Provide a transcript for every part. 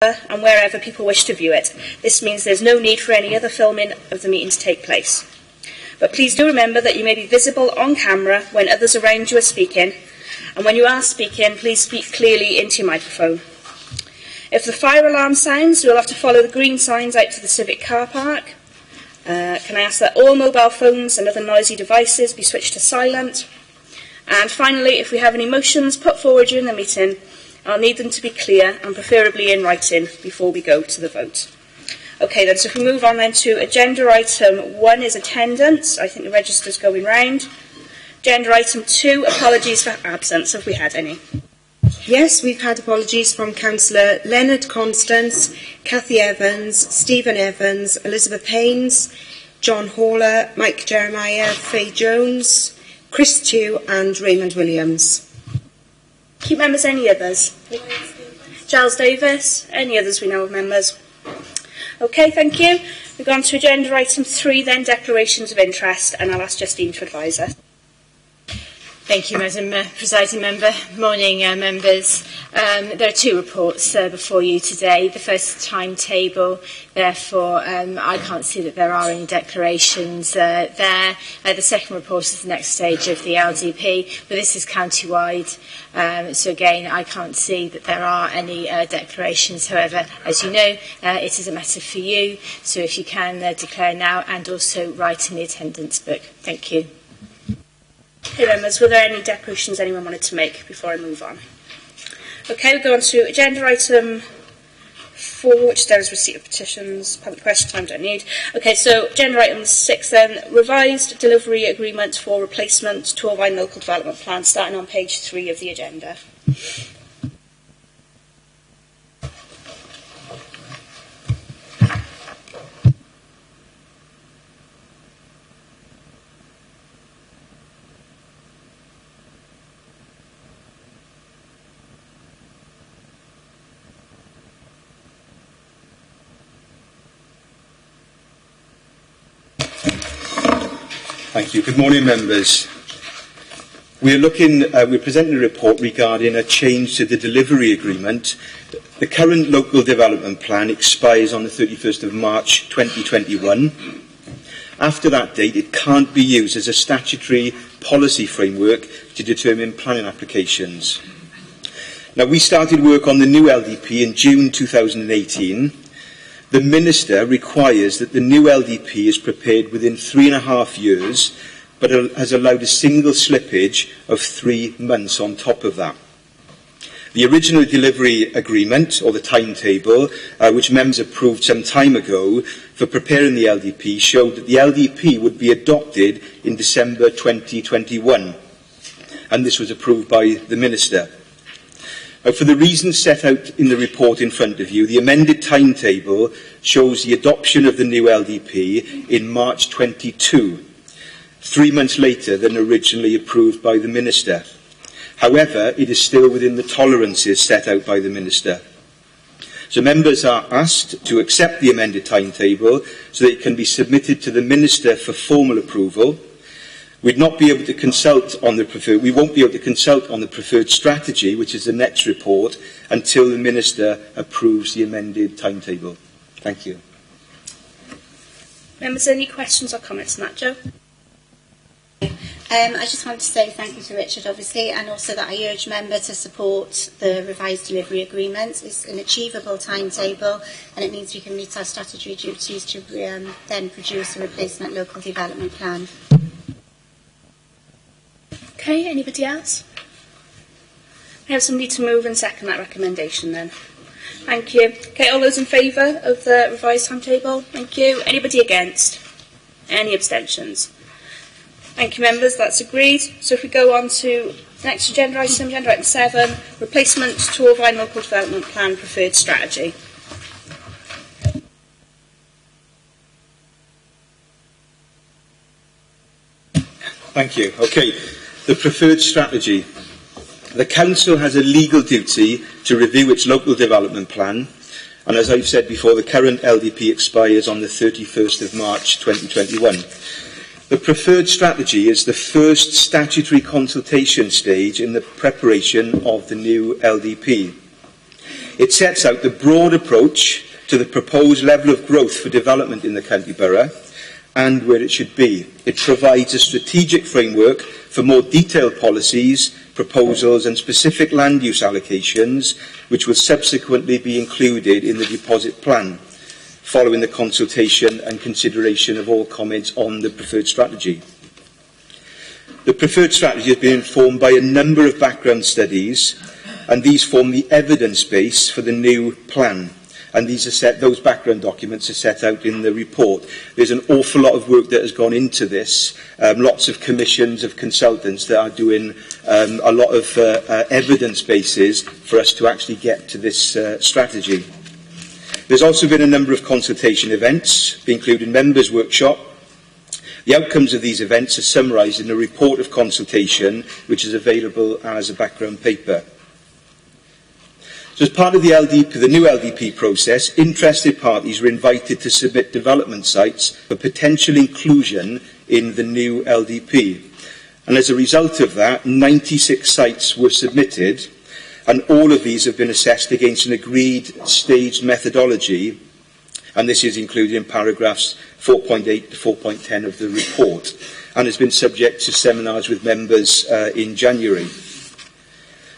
and wherever people wish to view it. This means there's no need for any other filming of the meeting to take place. But please do remember that you may be visible on camera when others around you are speaking, and when you are speaking, please speak clearly into your microphone. If the fire alarm sounds, you'll have to follow the green signs out to the Civic car park. Can I ask that all mobile phones and other noisy devices be switched to silent? And finally, if we have any motions put forward during the meeting, I'll need them to be clear and preferably in writing before we go to the vote. Okay then, so if we move on then to agenda item 1 is attendance. I think the register's going round. Agenda item 2, apologies for absence. Have we had any? Yes, we've had apologies from Councillor Leonard Constance, Cathy Evans, Stephen Evans, Elizabeth Haynes, John Haller, Mike Jeremiah, Faye Jones, Chris Tew and Raymond Williams. Keep members, any others? Giles Davis, any others we know of members? Okay, thank you. We've gone to agenda item 3 then, declarations of interest, and I'll ask Justine to advise us. Thank you, Madam Presiding Member. Morning, members. There are 2 reports before you today. The first timetable, therefore, I can't see that there are any declarations there. The second report is the next stage of the LDP, but this is county-wide. So again, I can't see that there are any declarations. However, as you know, it is a matter for you. So if you can declare now and also write in the attendance book. Thank you. Okay, members, were there any declarations anyone wanted to make before I move on? Okay, we'll go on to agenda item 4, which there is receipt of petitions. Public question time, don't need. Okay, so agenda item 6 then, revised delivery agreement for replacement Torvine Local Development Plan, starting on page 3 of the agenda. Thank you. Good morning, members. We're presenting a report regarding a change to the delivery agreement. The current local development plan expires on the 31st of March 2021. After that date, it can't be used as a statutory policy framework to determine planning applications. Now, we started work on the new LDP in June 2018. The Minister requires that the new LDP is prepared within 3.5 years, but has allowed a single slippage of 3 months on top of that. The original delivery agreement, or the timetable, which members approved some time ago for preparing the LDP, showed that the LDP would be adopted in December 2021, and this was approved by the Minister. For the reasons set out in the report in front of you, the amended timetable shows the adoption of the new LDP in March 22, 3 months later than originally approved by the Minister. However, it is still within the tolerances set out by the Minister. So members are asked to accept the amended timetable so that it can be submitted to the Minister for formal approval. We won't be able to consult on the preferred strategy, which is the next report, until the Minister approves the amended timetable. Thank you. Members, any questions or comments on that, Jo? I just want to say thank you to Richard, obviously, and also that I urge members to support the revised delivery agreement. It's an achievable timetable, and it means we can meet our statutory duties to then produce a replacement local development plan. Okay, anybody else? We have somebody to move and second that recommendation then. Thank you. Okay, all those in favour of the revised timetable? Thank you. Anybody against? Any abstentions? Thank you, members. That's agreed. So if we go on to the next agenda item 7, replacement Torvine Local Development Plan Preferred Strategy. Thank you. Okay. The preferred strategy. The Council has a legal duty to review its local development plan, and as I've said before, the current LDP expires on the 31st of March 2021. The preferred strategy is the first statutory consultation stage in the preparation of the new LDP. It sets out the broad approach to the proposed level of growth for development in the county borough and where it should be. It provides a strategic framework for more detailed policies, proposals and specific land use allocations, which will subsequently be included in the deposit plan, following the consultation and consideration of all comments on the preferred strategy. The preferred strategy has been informed by a number of background studies, and these form the evidence base for the new plan. And those background documents are set out in the report. There's an awful lot of work that has gone into this, lots of commissions of consultants that are doing a lot of evidence bases for us to actually get to this strategy. There's also been a number of consultation events, including members' workshop. The outcomes of these events are summarised in a report of consultation, which is available as a background paper. So as part of the new LDP process, interested parties were invited to submit development sites for potential inclusion in the new LDP. And as a result of that, 96 sites were submitted, and all of these have been assessed against an agreed staged methodology, and this is included in paragraphs 4.8 to 4.10 of the report, and has been subject to seminars with members in January.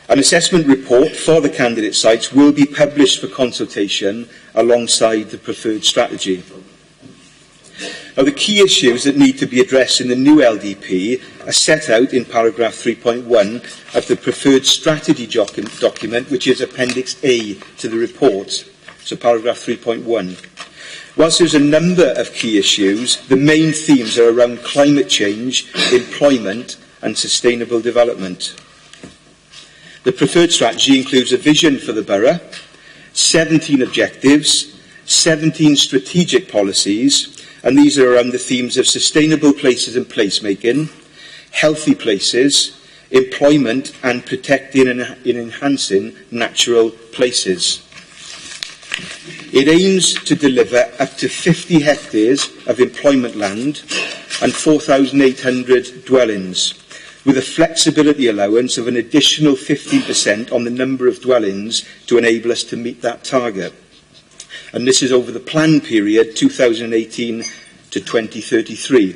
An assessment report for the candidate sites will be published for consultation alongside the preferred strategy. Now, the key issues that need to be addressed in the new LDP are set out in paragraph 3.1 of the preferred strategy document, which is Appendix A to the report. So paragraph 3.1. Whilst there's a number of key issues, the main themes are around climate change, employment and sustainable development. The preferred strategy includes a vision for the borough, 17 objectives, 17 strategic policies, and these are around the themes of sustainable places and placemaking, healthy places, employment and protecting and enhancing natural places. It aims to deliver up to 50 hectares of employment land and 4,800 dwellings, with a flexibility allowance of an additional 15% on the number of dwellings to enable us to meet that target. And this is over the plan period 2018 to 2033.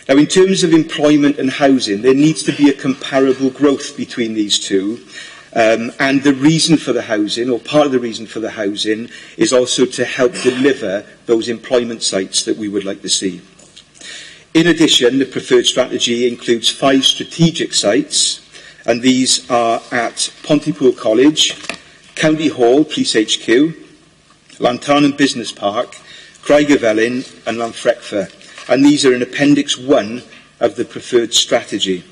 Now, in terms of employment and housing, there needs to be a comparable growth between these two. And the reason for the housing, or part of the reason for the housing, is also to help deliver those employment sites that we would like to see. In addition, the preferred strategy includes 5 strategic sites, and these are at Pontypool College, County Hall, Police HQ, Llantarnam Business Park, Craigavellin and Lanfrecfa, and these are in Appendix 1 of the preferred strategy.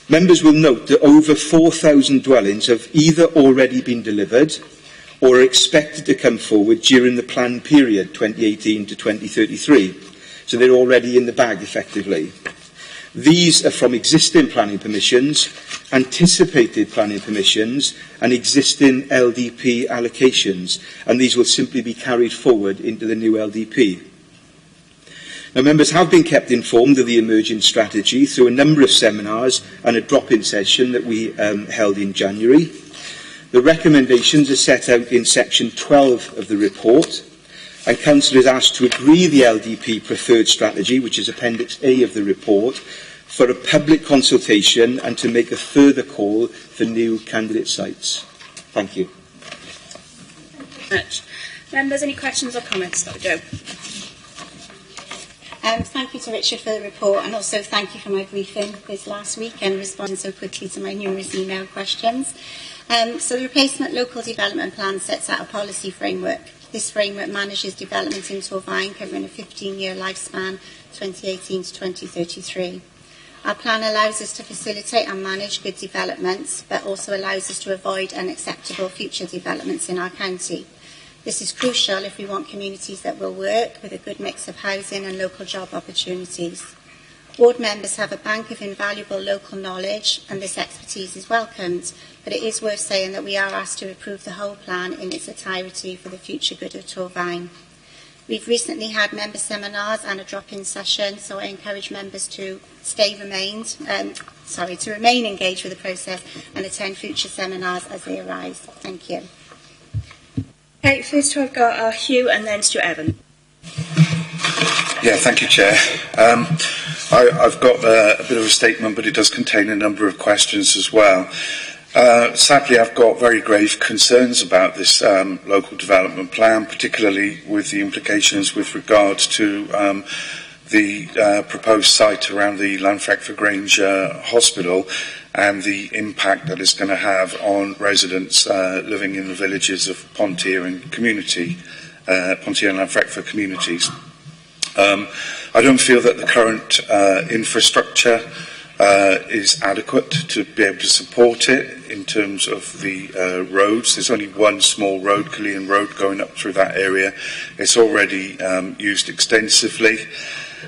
Members will note that over 4,000 dwellings have either already been delivered or are expected to come forward during the plan period 2018 to 2033. So they're already in the bag, effectively. These are from existing planning permissions, anticipated planning permissions, and existing LDP allocations, and these will simply be carried forward into the new LDP. Now, members have been kept informed of the emerging strategy through a number of seminars and a drop-in session that we held in January. The recommendations are set out in section 12 of the report, and Council is asked to agree the LDP preferred strategy, which is Appendix A of the report, for a public consultation and to make a further call for new candidate sites. Thank you. Thank you very much. Members, any questions or comments? Dr. Joe. Thank you to Richard for the report, and also thank you for my briefing this last week and responding so quickly to my numerous email questions. So the replacement local development plan sets out a policy framework. This framework manages development in Torfaen, covering a 15-year lifespan, 2018 to 2033. Our plan allows us to facilitate and manage good developments, but also allows us to avoid unacceptable future developments in our county. This is crucial if we want communities that will work with a good mix of housing and local job opportunities. Ward members have a bank of invaluable local knowledge, and this expertise is welcomed, but it is worth saying that we are asked to approve the whole plan in its entirety for the future good of Torfaen. We've recently had member seminars and a drop-in session, so I encourage members to remain engaged with the process and attend future seminars as they arise. Thank you. Okay, first I've got Hugh and then Stuart Evans. Yeah, thank you, Chair. I've got a bit of a statement, but it does contain a number of questions as well. Sadly, I've got very grave concerns about this local development plan, particularly with the implications with regards to the proposed site around the Llanfrecffer Grange Hospital and the impact that it's going to have on residents living in the villages of Pontier and Llanfrecffer communities. I don't feel that the current infrastructure is adequate to be able to support it in terms of the roads. There's only one small road, Killian Road, going up through that area. It's already used extensively.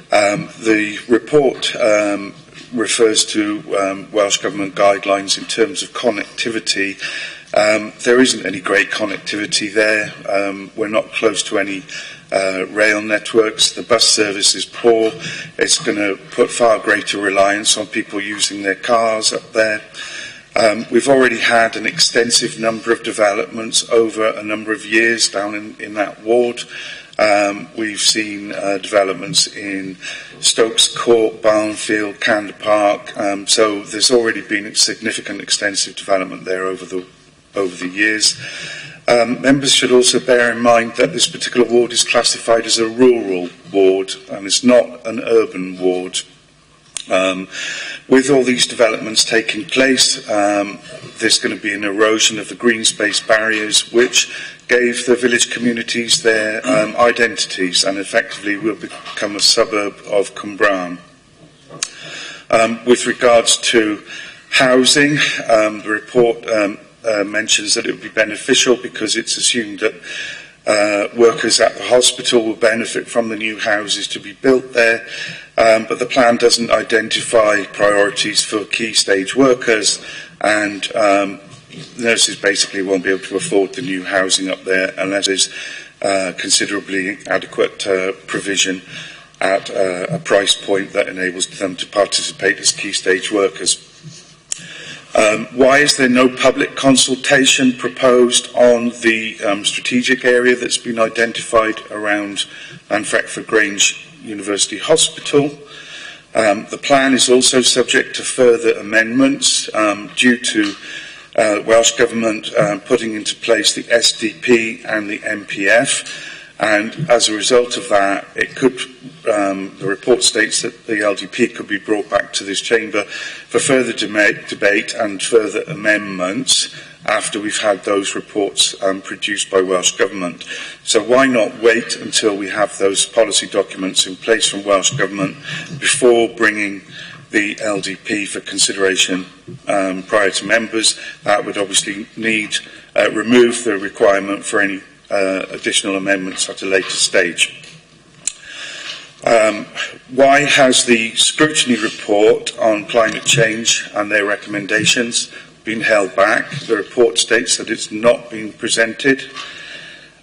The report refers to Welsh Government guidelines in terms of connectivity. There isn't any great connectivity there. We're not close to any rail networks. The bus service is poor. It's going to put far greater reliance on people using their cars up there. We've already had an extensive number of developments over a number of years down in that ward. We've seen developments in Stokes Court, Barnfield, Candor Park. So there's already been a significant extensive development there over the years. Members should also bear in mind that this particular ward is classified as a rural ward and it's not an urban ward. With all these developments taking place, there's going to be an erosion of the green space barriers which gave the village communities their identities and effectively will become a suburb of Cwmbran. With regards to housing, the report mentions that it would be beneficial because it's assumed that workers at the hospital will benefit from the new houses to be built there, but the plan doesn't identify priorities for key stage workers, and nurses basically won't be able to afford the new housing up there unless there's considerably adequate provision at a price point that enables them to participate as key stage workers. Why is there no public consultation proposed on the strategic area that's been identified around Llanfrecffer Grange University Hospital? The plan is also subject to further amendments due to Welsh Government putting into place the SDP and the MPF, and as a result of that, it could, the report states that the LDP could be brought back to this chamber for further debate and further amendments after we've had those reports produced by Welsh Government. So why not wait until we have those policy documents in place from Welsh Government before bringing the LDP for consideration prior to members? That would obviously remove the requirement for any additional amendments at a later stage. Why has the scrutiny report on climate change and their recommendations been held back? The report states that it's not been presented.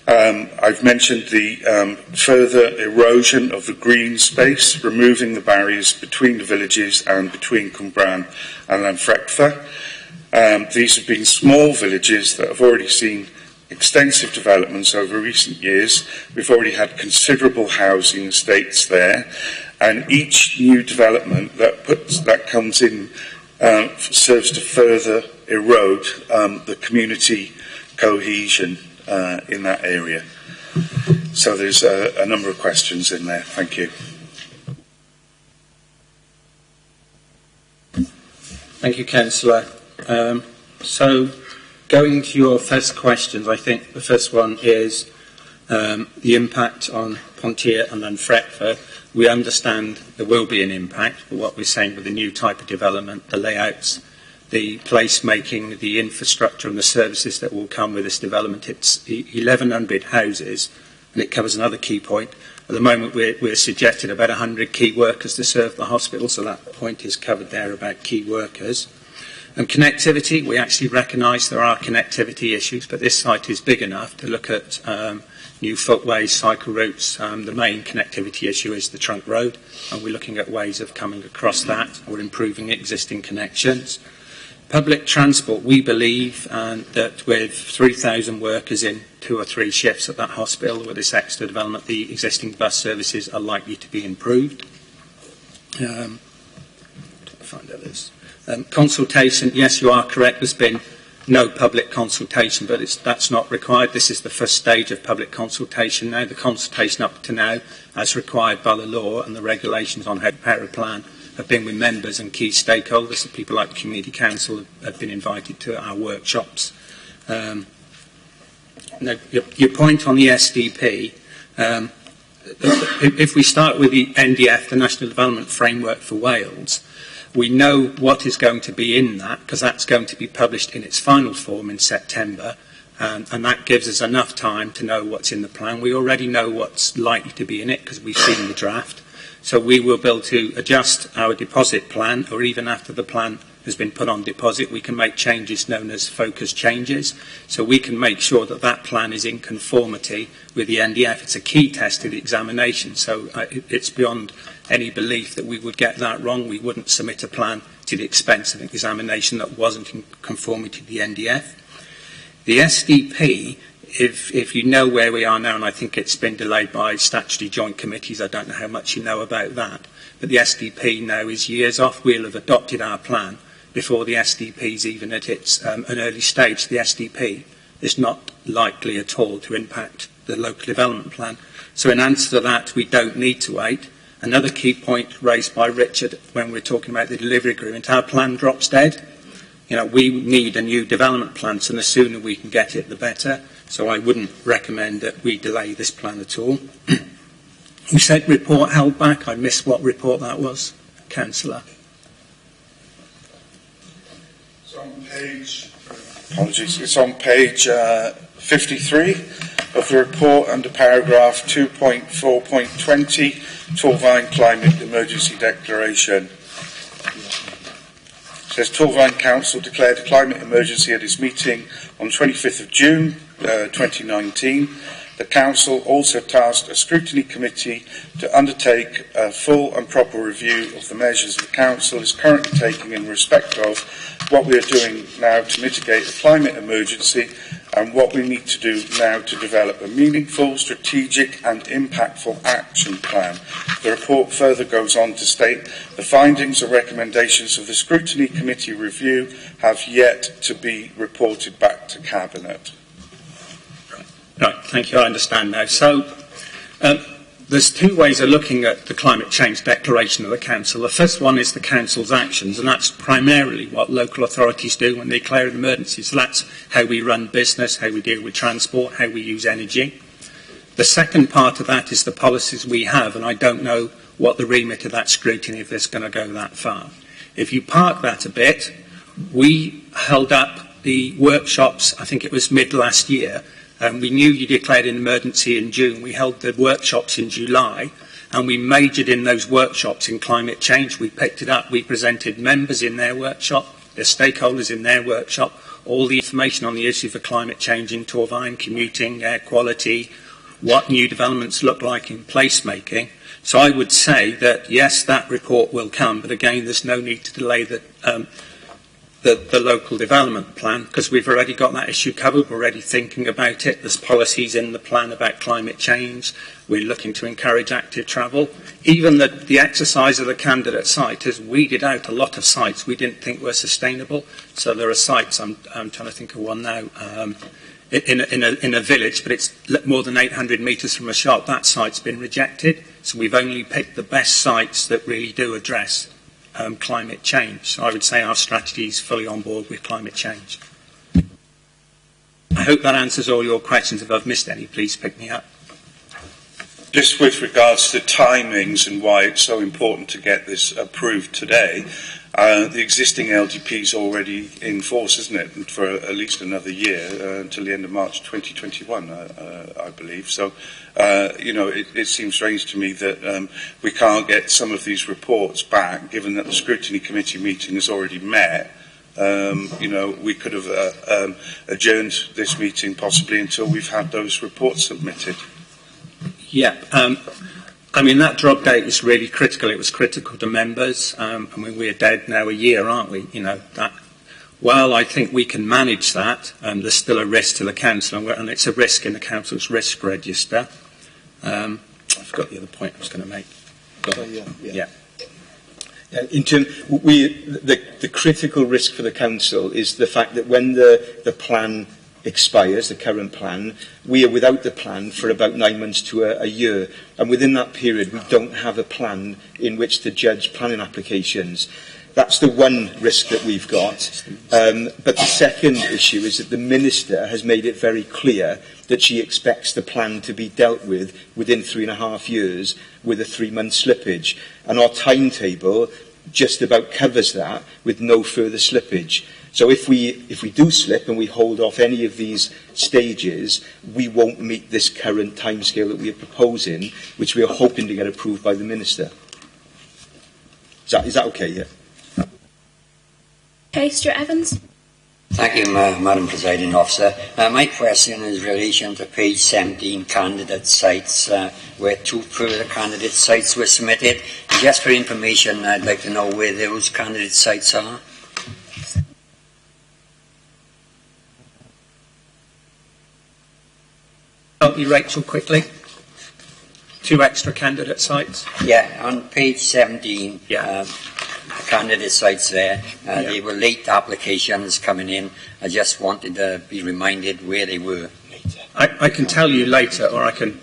I've mentioned the further erosion of the green space, removing the barriers between the villages and between Cwmbran and Llanfrecffer. These have been small villages that have already seen extensive developments over recent years. We've already had considerable housing estates there, and each new development that comes in serves to further erode the community cohesion in that area. So there's a number of questions in there. Thank you. Thank you, Councillor. So going to your first questions, I think the first one is the impact on Pontier and Llanfrecffer. We understand there will be an impact, but what we're saying with the new type of development, the layouts, the placemaking, the infrastructure and the services that will come with this development, it's 1,100 houses, and it covers another key point. At the moment, we're suggesting about 100 key workers to serve the hospital, so that point is covered there about key workers. And connectivity, we actually recognise there are connectivity issues, but this site is big enough to look at new footways, cycle routes. The main connectivity issue is the trunk road, and we're looking at ways of coming across that or improving existing connections. Public transport, we believe that with 3,000 workers in 2 or 3 shifts at that hospital with this extra development, the existing bus services are likely to be improved. Find others. Consultation, yes, you are correct. There's been no public consultation, but that's not required. This is the first stage of public consultation now. The consultation up to now, as required by the law and the regulations on how to prepare a plan, have been with members and key stakeholders. So people like the Community Council have been invited to our workshops. Now, your point on the SDP, if we start with the NDF, the National Development Framework for Wales, we know what is going to be in that, because that's going to be published in its final form in September, and that gives us enough time to know what's in the plan. We already know what's likely to be in it because we've seen the draft. So we will be able to adjust our deposit plan, or even after the plan has been put on deposit, we can make changes known as focus changes. So we can make sure that that plan is in conformity with the NDF. It's a key test of the examination, so it's beyond any belief that we would get that wrong. We wouldn't submit a plan to the expense of an examination that wasn't in conformity to the NDF. The SDP, if you know where we are now, and I think it's been delayed by statutory joint committees, I don't know how much you know about that, but the SDP now is years off. We'll have adopted our plan before the SDP is even at its an early stage. The SDP is not likely at all to impact the local development plan. So in answer to that, we don't need to wait. Another key point raised by Richard when we're talking about the delivery agreement, our plan drops dead. You know, we need a new development plan, so the sooner we can get it, the better. So I wouldn't recommend that we delay this plan at all. You said report held back. I missed what report that was, Councillor. It's on page, apologies, it's on page 53 of the report under paragraph 2.4.20, Torvine Climate Emergency Declaration. It says Torvine Council declared a climate emergency at its meeting on 25th of June 2019. The Council also tasked a scrutiny committee to undertake a full and proper review of the measures the Council is currently taking in respect of what we are doing now to mitigate the climate emergency and what we need to do now to develop a meaningful, strategic and impactful action plan. The report further goes on to state the findings and recommendations of the scrutiny committee review have yet to be reported back to Cabinet. Right, thank you, I understand now. So there's 2 ways of looking at the climate change declaration of the Council. The first one is the Council's actions, and that's primarily what local authorities do when they declare an emergency. So that's how we run business, how we deal with transport, how we use energy. The second part of that is the policies we have, and I don't know what the remit of that scrutiny, if it's going to go that far. If you park that a bit, we held up the workshops, I think it was mid last year. We knew you declared an emergency in June. We held the workshops in July, and we majored in those workshops in climate change. We picked it up. We presented members in their workshop, their stakeholders in their workshop, all the information on the issue for climate change in Torvine, commuting, air quality, what new developments look like in placemaking. So I would say that, yes, that report will come, but again, there's no need to delay the local development plan, because we've already got that issue covered. We're already thinking about it. There's policies in the plan about climate change. We're looking to encourage active travel. Even the exercise of the candidate site has weeded out a lot of sites we didn't think were sustainable. So there are sites, I'm trying to think of one now, in a village, but it's more than 800 metres from a shop. That site's been rejected. So we've only picked the best sites that really do address climate change. So I would say our strategy is fully on board with climate change. I hope that answers all your questions. If I've missed any, please pick me up. Just with regards to timings and why it's so important to get this approved today, the existing LDP is already in force, isn't it, for at least another year, until the end of March 2021, I believe. So, it seems strange to me that we can't get some of these reports back, given that the Scrutiny Committee meeting has already met, we could have adjourned this meeting possibly until we've had those reports submitted. Yeah, I mean, that drop date is really critical. It was critical to members. I mean, we're dead now a year, aren't we? That. While I think we can manage that, there's still a risk to the council, and it's a risk in the council's risk register. I forgot the other point I was going to make. Yeah. In terms, the critical risk for the council is the fact that when the plan expires, the current plan, we are without the plan for about 9 months to a year, and within that period we don't have a plan in which to judge planning applications. That's the one risk that we've got. But the second issue is that the Minister has made it very clear that she expects the plan to be dealt with within 3.5 years with a 3-month slippage. And our timetable just about covers that with no further slippage. So if we do slip and we hold off any of these stages, we won't meet this current timescale that we are proposing, which we are hoping to get approved by the Minister. Is that okay? Yeah. Okay, Stuart Evans. Thank you, Madam Presiding Officer. My question is in relation to page 17, candidate sites, where 2 further candidate sites were submitted. Just for information, I'd like to know where those candidate sites are. Help you, Rachel, quickly. 2 extra candidate sites. Yeah, on page 17. Yeah. Candidate sites there. They were late applications coming in. I just wanted to be reminded where they were. I can tell you later, or I can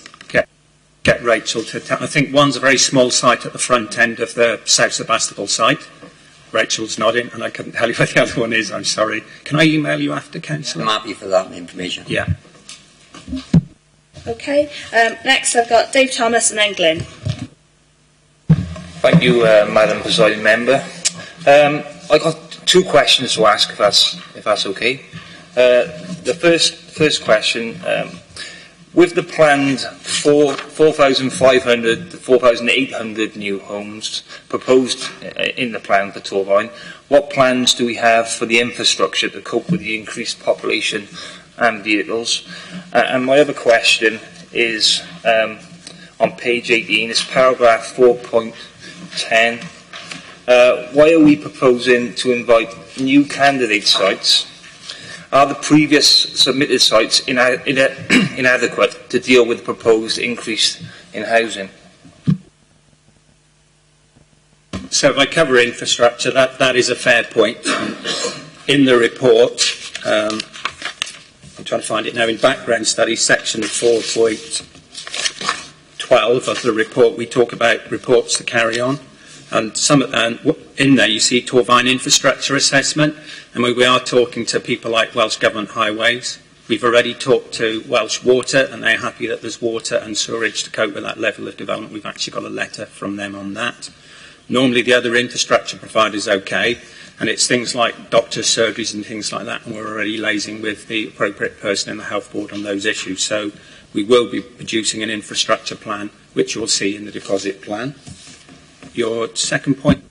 get Rachel to tell. I think one's a very small site at the front end of the South Sebastopol site. Rachel's nodding, and I couldn't tell you where the other one is. I'm sorry. Can I email you after, Councillor? I'm happy for that information. Yeah. Okay. Next, I've got Dave Thomas and then Glyn. Thank you, Madam Presiding Member. I've got 2 questions to ask, if that's okay. The first question, with the planned 4,500 to 4,800 new homes proposed in the plan for Torfaen, what plans do we have for the infrastructure to cope with the increased population and vehicles? And my other question is on page 18, it's paragraph 4.10. Why are we proposing to invite new candidate sites? Are the previous submitted sites inadequate to deal with the proposed increase in housing? So if I cover infrastructure, that is a fair point. In the report, I'm trying to find it now, in background study, section 4.12 of the report, we talk about reports to carry on. And in there you see Torfaen infrastructure assessment, and we are talking to people like Welsh Government Highways. We've already talked to Welsh Water, and they're happy that there's water and sewerage to cope with that level of development. We've actually got a letter from them on that. Normally the other infrastructure providers okay, and it's things like doctors' surgeries and things like that, and we're already liaising with the appropriate person in the health board on those issues. So we will be producing an infrastructure plan, which you'll see in the deposit plan. Your second point?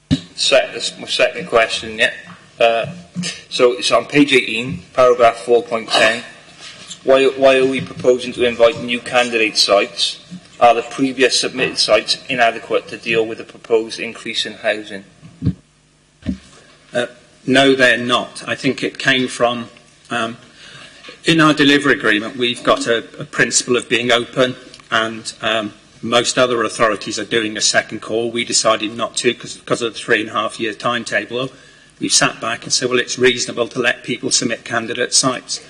My second question, yeah. So it's on page 18, paragraph 4.10. Why are we proposing to invite new candidate sites? Are the previous submitted sites inadequate to deal with the proposed increase in housing? No, they're not. I think it came from, in our delivery agreement, we've got a principle of being open, and most other authorities are doing a second call. We decided not to because of the 3.5-year timetable. We sat back and said, well, it's reasonable to let people submit candidate sites.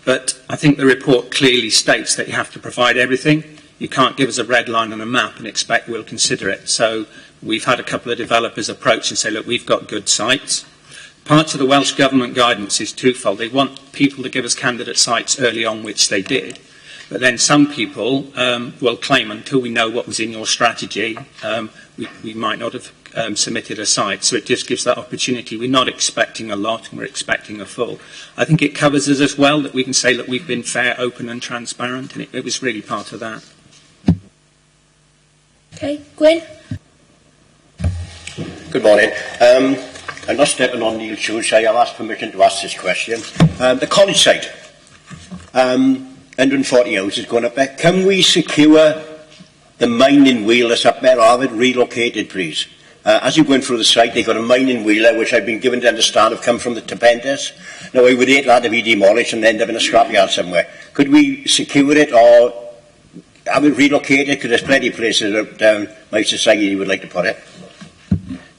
But I think the report clearly states that you have to provide everything. You can't give us a red line on a map and expect we'll consider it. So we've had a couple of developers approach and say, look, we've got good sites. Part of the Welsh Government guidance is twofold. They want people to give us candidate sites early on, which they did. But then some people will claim, until we know what was in your strategy, we might not have submitted a site. So it just gives that opportunity. We're not expecting a lot, and we're expecting a full. I think it covers us as well, that we can say that we've been fair, open and transparent, and it was really part of that. Okay, Gwyn? Good morning. I'm not stepping on Neil's shoes, so I've asked permission to ask this question. The college site, 140 houses going up there. Can we secure the mining wheel that's up there, or have it relocated, please? As you're going through the site, they've got a mining wheeler, which I've been given to understand have come from the Tapentes. Now, I would hate that to be demolished and end up in a scrapyard somewhere. Could we secure it or have it relocated? Because there's plenty of places down my society would like to put it.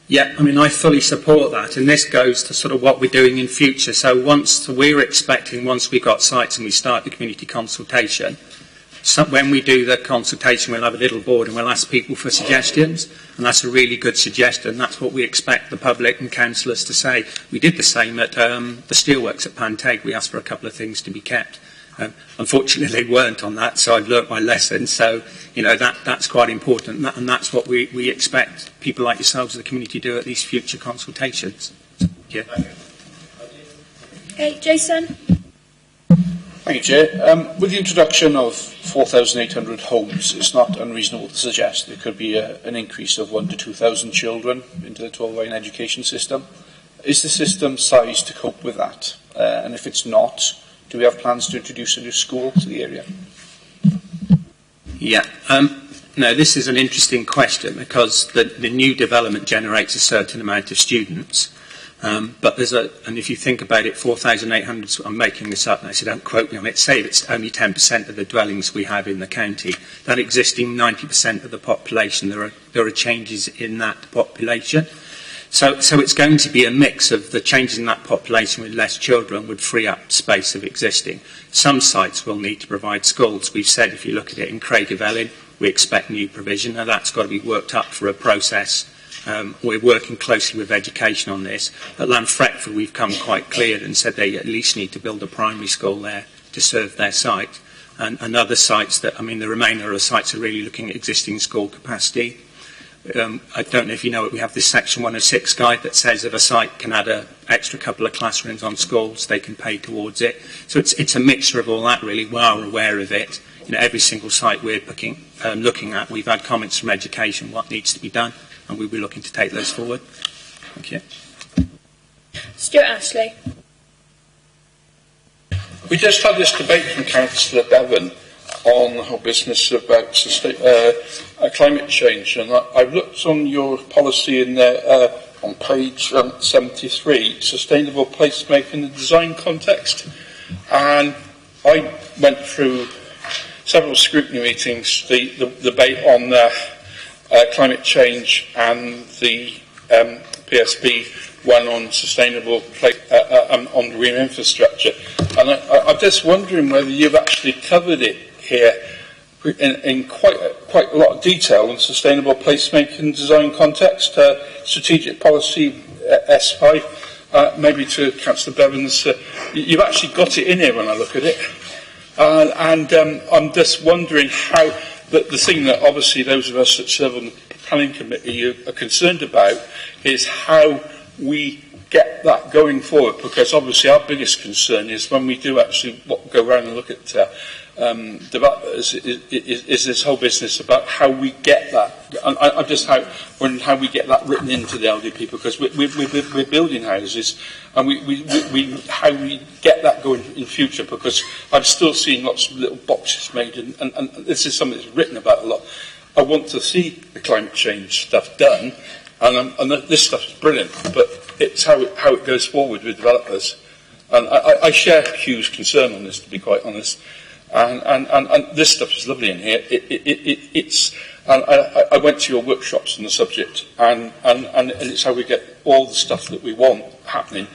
Yeah, I mean, I fully support that, and this goes to sort of what we're doing in future. So once we've got sites and we start the community consultation, when we do the consultation, we'll have a little board and we'll ask people for suggestions, and that's a really good suggestion. That's what we expect the public and councillors to say. We did the same at the steelworks at Panteg. We asked for a couple of things to be kept. Unfortunately, they weren't on that, so I've learnt my lesson. So, you know, that's quite important, and that's what we expect people like yourselves as the community do at these future consultations. Yeah. Okay, Jason. Thank you, Chair. With the introduction of 4,800 homes, it's not unreasonable to suggest there could be an increase of 1,000 to 2,000 children into the Torfaen education system. Is the system sized to cope with that? And if it's not, do we have plans to introduce a new school to the area? Yeah. No, this is an interesting question because the new development generates a certain amount of students. But and if you think about it, 4,800, I'm making this up now, so don't quote me on it, say it's only 10% of the dwellings we have in the county. That existing 90% of the population, there are changes in that population. So it's going to be a mix of the changes in that population with less children would free up space of existing. Some sites will need to provide schools. We've said if you look at it in Craigavellin, we expect new provision. Now that's got to be worked up for a process. We're working closely with education on this. At Lanfretford, we've come quite clear and said they at least need to build a primary school there to serve their site. And other sites the remainder of the sites are really looking at existing school capacity. I don't know if you know it, we have this Section 106 guide that says if a site can add an extra couple of classrooms on schools, they can pay towards it. So it's a mixture of all that, really. We are aware of it. You know, every single site we're looking at, we've had comments from education, what needs to be done, and we'll be looking to take those forward. Thank you. Stuart Ashley. We just had this debate from Councillor Bevan on the whole business about climate change, and I've looked on your policy in there on page 73, sustainable placemaking in the design context, and I went through several scrutiny meetings, the debate on climate change and the PSB one on sustainable on green infrastructure, and I'm just wondering whether you've actually covered it here in quite a lot of detail on sustainable placemaking design context, strategic policy S5, maybe to Councillor Bevans. You've actually got it in here when I look at it, and I'm just wondering how the thing that obviously those of us that serve on the planning committee are concerned about is how we get that going forward, because obviously our biggest concern is when we do actually go around and look at developers is this whole business about how we get that. And I'm just how we get that written into the LDP, because we're building houses, and how we get that going in future, because I'm still seeing lots of little boxes made, and this is something that's written about a lot. I want to see the climate change stuff done, and this stuff is brilliant, but it's how it goes forward with developers. And I share Hugh's concern on this, to be quite honest. And this stuff is lovely in here. I went to your workshops on the subject, and it's how we get all the stuff that we want happening.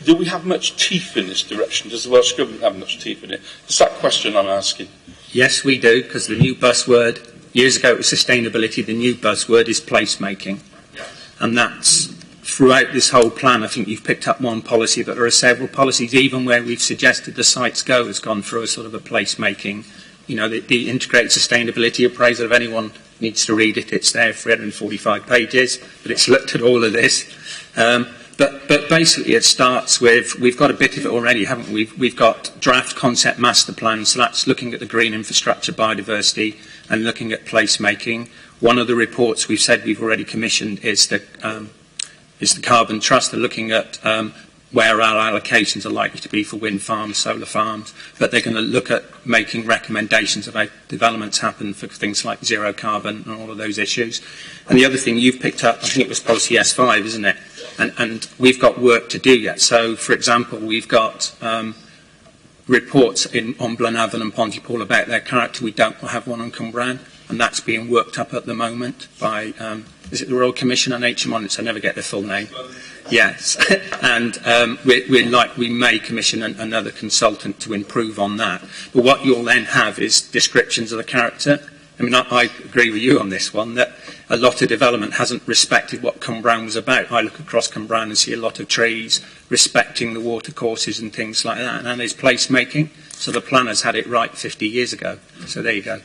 Do we have much teeth in this direction? Does the Welsh Government have much teeth in it? It's that question I'm asking. Yes, we do, because the new buzzword, years ago it was sustainability, the new buzzword is placemaking. And that's throughout this whole plan. I think you've picked up one policy, but there are several policies, even where we've suggested the sites go, has gone through a sort of a placemaking. You know, the integrated sustainability appraisal, if anyone needs to read it, it's there, 345 pages, but it's looked at all of this. But basically it starts with, we've got a bit of it already, haven't we? We've got draft concept master plans, so that's looking at the green infrastructure, biodiversity, and looking at placemaking. One of the reports we've said we've already commissioned is the is the Carbon Trust. They're looking at where our allocations are likely to be for wind farms, solar farms, but they're going to look at making recommendations about developments happen for things like zero carbon and all of those issues. And the other thing you've picked up, I think it was policy S5, isn't it? And we've got work to do yet. So, for example, we've got reports on Blenavon and Pontypool about their character. We don't have one on Cwmbran, and that's being worked up at the moment by, is it the Royal Commission on HM? I never get the full name. Yes, and we may commission another consultant to improve on that. But what you'll then have is descriptions of the character. I mean, I agree with you on this one, that a lot of development hasn't respected what Cwmbran was about. I look across Cwmbran and see a lot of trees respecting the watercourses and things like that. And there's placemaking, so the planners had it right 50 years ago. So there you go.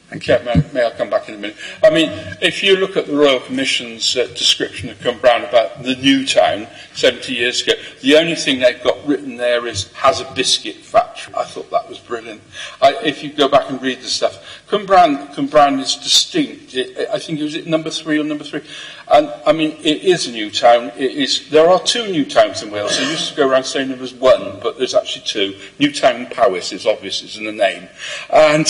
Thank you. Yeah, may I come back in a minute? I mean, if you look at the Royal Commission's description of Cwmbran about the new town 70 years ago, the only thing they've got written there is has a biscuit factory. I thought that was brilliant. If you go back and read the stuff, Cwmbran is distinct. I think it was at number 3 or number 3. And, I mean, it is a new town. There are 2 new towns in Wales. They used to go around saying there was 1, but there's actually 2. Newtown and Powys is obvious, is in the name. And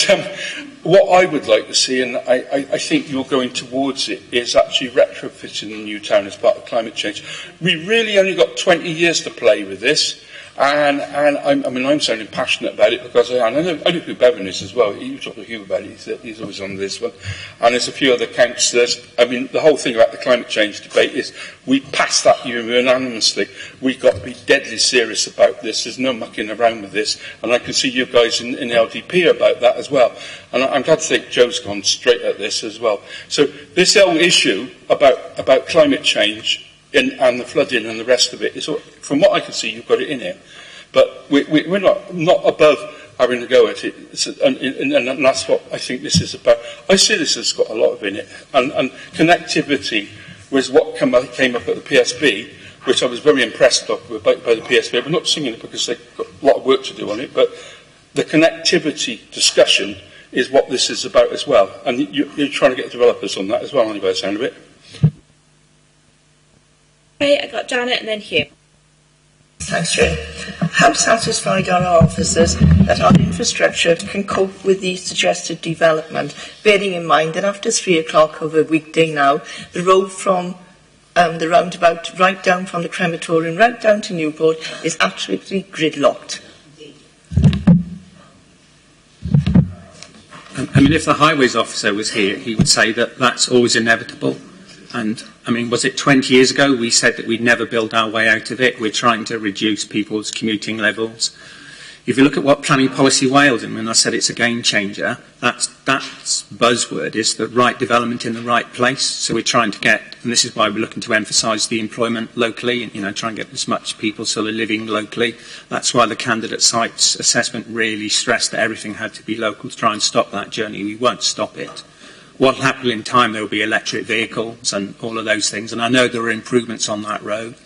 what I would like to see, and I think you're going towards it, is actually retrofitting the new town as part of climate change. We really only got 20 years to play with this. And I'm sounding passionate about it because I know who Bevan is as well. You talk to Hugh about it, he's always on this one. And there's a few other councillors. I mean, the whole thing about the climate change debate is we passed that unanimously. We've got to be deadly serious about this. There's no mucking around with this. And I can see you guys in LDP about that as well. And I'm glad to think Joe's gone straight at this as well. So this whole issue about climate change and the flooding and the rest of it, from what I can see, you've got it in here. But we're not above having to go at it, and that's what I think this is about. I see this has got a lot of in it, and connectivity was what came up at the PSB, which I was very impressed with by the PSB. I'm not singing it because they've got a lot of work to do on it, but the connectivity discussion is what this is about as well. And you're trying to get developers on that as well, aren't you, by the sound of it? Okay, I got Janet and then Hugh. Thanks, Chair. How satisfied are our officers that our infrastructure can cope with the suggested development, bearing in mind that after 3 o'clock over a weekday now, the road from the roundabout right down from the crematorium right down to Newport is absolutely gridlocked? I mean, if the highways officer was here, he would say that that's always inevitable. And, I mean, was it 20 years ago we said that we'd never build our way out of it? We're trying to reduce people's commuting levels. If you look at what Planning Policy Wales, I mean, I said it's a game changer, that's buzzword, is the right development in the right place. So we're trying to get, and this is why we're looking to emphasise the employment locally, and, try and get as much people sort of living locally. That's why the candidate sites assessment really stressed that everything had to be local to try and stop that journey. We won't stop it. What will happen in time, there will be electric vehicles and all of those things. And I know there are improvements on that road.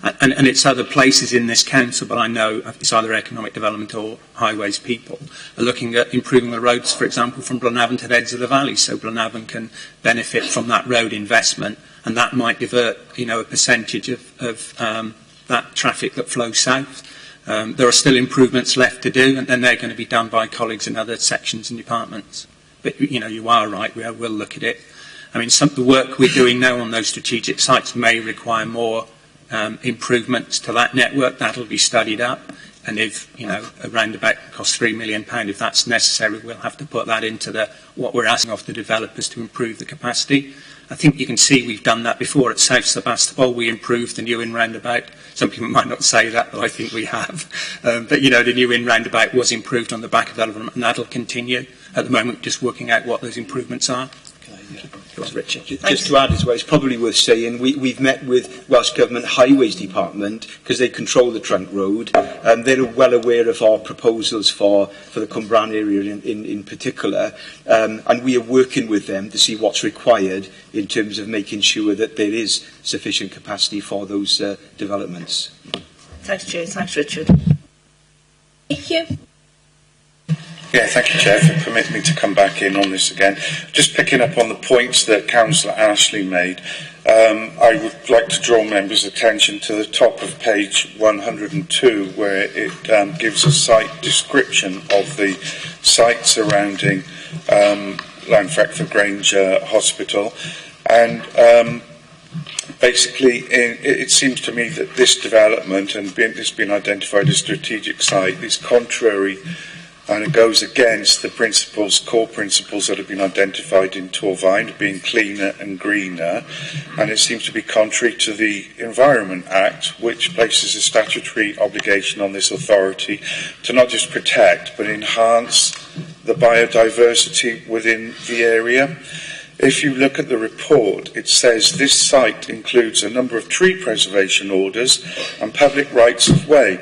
And it's other places in this council, but I know it's either economic development or highways people are looking at improving the roads, for example, from Blenavon to the edge of the valley, so Blenavon can benefit from that road investment, and that might divert, a percentage of that traffic that flows south. There are still improvements left to do, and then they're going to be done by colleagues in other sections and departments. But, you are right, we will look at it. I mean, some of the work we're doing now on those strategic sites may require more improvements to that network. That'll be studied up. And if, a roundabout costs £3 million, if that's necessary, we'll have to put that into what we're asking of the developers to improve the capacity. I think you can see we've done that before at South Sebastopol. We improved the new in roundabout. Some people might not say that, but I think we have. But, the new in roundabout was improved on the back of development, and that'll continue. At the moment, just working out what those improvements are. Richard. Just to add as well, it's probably worth saying we've met with Welsh Government Highways Department because they control the trunk road. They're well aware of our proposals for the Cwmbran area in particular, and we are working with them to see what's required in terms of making sure that there is sufficient capacity for those developments. Thanks, Chair. Thanks, Richard. Thank you. Yeah, thank you, Chair, for permitting me to come back in on this again. Just picking up on the points that Councillor Ashley made, I would like to draw members' attention to the top of page 102, where it gives a site description of the site surrounding Llanfrecfr Grange Hospital. And basically, it seems to me that this development, and it's been identified as a strategic site, is contrary and it goes against the core principles that have been identified in Torfaen, being cleaner and greener, and it seems to be contrary to the Environment Act, which places a statutory obligation on this authority to not just protect but enhance the biodiversity within the area. If you look at the report, it says this site includes a number of tree preservation orders and public rights of way.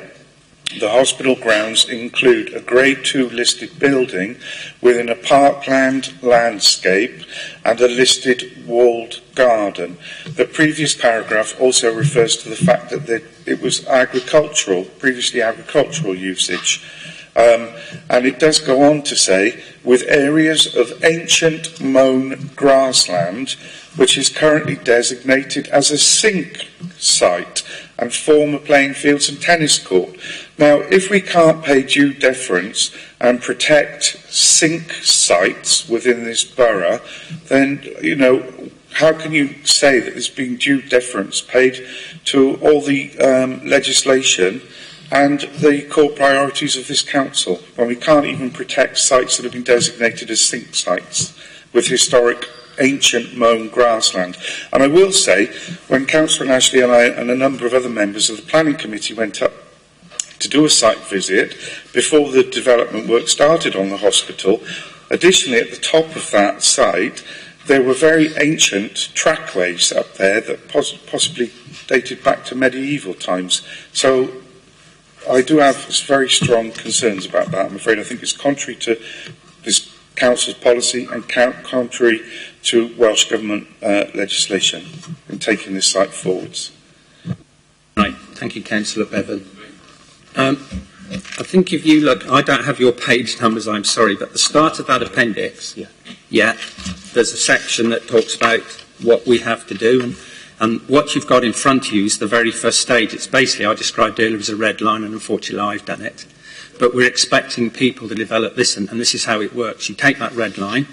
The hospital grounds include a Grade 2 listed building within a parkland landscape and a listed walled garden. The previous paragraph also refers to the fact that it was previously agricultural usage. And it does go on to say, with areas of ancient mown grassland, which is currently designated as a sink site, and former playing fields and tennis court. Now, if we can't pay due deference and protect sink sites within this borough, then, how can you say that there's been due deference paid to all the legislation and the core priorities of this council, when we can't even protect sites that have been designated as sink sites with historic ancient mown grassland? And I will say, when Councillor Ashley and I and a number of other members of the Planning Committee went up to do a site visit before the development work started on the hospital, additionally at the top of that site there were very ancient trackways up there that possibly dated back to medieval times. So I do have very strong concerns about that. I'm afraid I think it's contrary to this Council's policy and contrary to Welsh Government legislation in taking this site forwards. Right, thank you, Councillor Bevan. I think if you look, I don't have your page numbers, I'm sorry, but the start of that appendix, there's a section that talks about what we have to do, and what you've got in front of you is the very first stage. It's basically, I described earlier as a red line, and unfortunately I've done it. But we're expecting people to develop this, and this is how it works. You take that red line,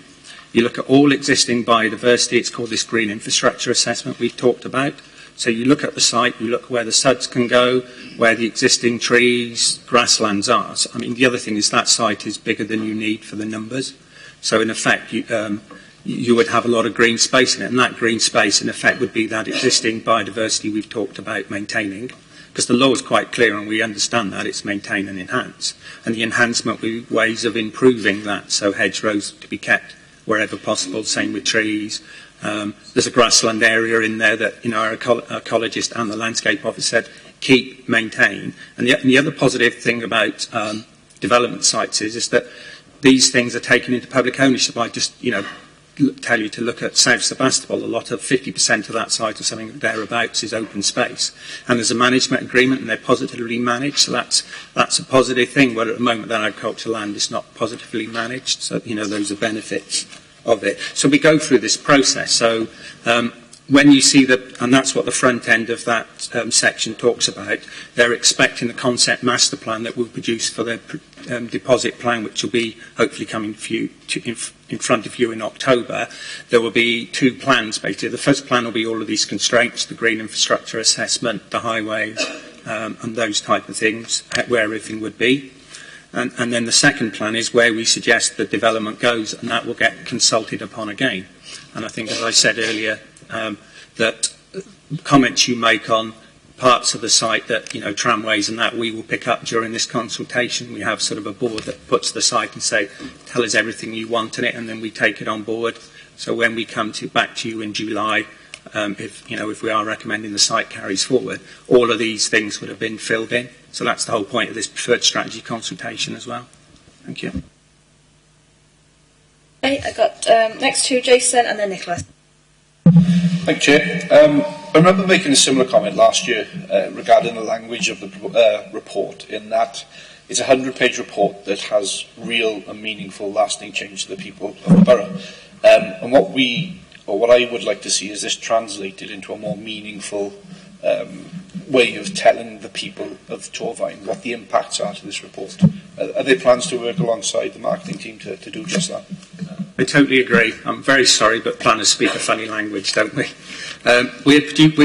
you look at all existing biodiversity, it's called this green infrastructure assessment we've talked about. So you look at the site, you look where the SUDs can go, where the existing trees, grasslands are. So, I mean, the other thing is that site is bigger than you need for the numbers. So in effect, you would have a lot of green space in it, and that green space in effect would be that existing biodiversity we've talked about maintaining. Because the law is quite clear and we understand that it's maintain and enhance. And the enhancement will be ways of improving that, so hedgerows to be kept wherever possible, same with trees. There's a grassland area in there that our ecologist and the landscape officer said keep, maintain. And the other positive thing about development sites is that these things are taken into public ownership. I just tell you to look at South Sebastopol. A lot of 50% of that site or something thereabouts is open space, and there's a management agreement and they're positively managed, so that's a positive thing, where at the moment that agricultural land is not positively managed, so those are benefits of it. So we go through this process. So when you see and that's what the front end of that section talks about, they're expecting the concept master plan that we'll produce for their deposit plan, which will be hopefully coming in front of you in October. There will be two plans, basically. The first plan will be all of these constraints, the green infrastructure assessment, the highways, and those type of things, where everything would be. And then the second plan is where we suggest the development goes, and that will get consulted upon again. And I think, as I said earlier, that comments you make on parts of the site that, tramways and that, we will pick up during this consultation. We have sort of a board that puts the site and say, tell us everything you want in it, and then we take it on board. So when we come back to you in July, if we are recommending the site carries forward, all of these things would have been filled in. So that's the whole point of this preferred strategy consultation as well. Thank you. Okay, I got next to Jason and then Nicholas. Thank you, Chair. I remember making a similar comment last year regarding the language of the report, in that It's a 100-page report that has real and meaningful, lasting change to the people of the borough. And what I would like to see is this translated into a more meaningful way of telling the people of Torfaen what the impacts are to this report. Are there plans to work alongside the marketing team to do just that? I totally agree. I'm very sorry, but planners speak a funny language, don't we? We're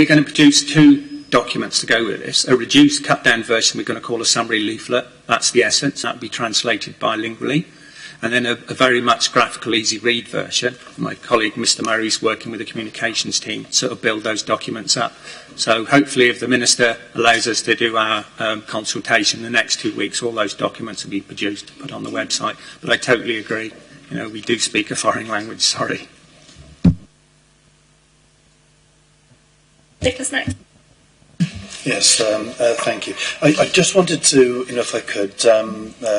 going to produce 2 documents to go with this. A reduced, cut-down version we're going to call a summary leaflet. That's the essence. That will be translated bilingually. And then a very much graphical, easy-read version. My colleague, Mr. Murray, is working with the communications team to sort of build those documents up. So hopefully, if the Minister allows us to do our consultation in the next 2 weeks, all those documents will be produced, put on the website. But I totally agree. You know, we do speak a foreign language, sorry. Nicholas next. Yes, thank you. I just wanted to, if I could,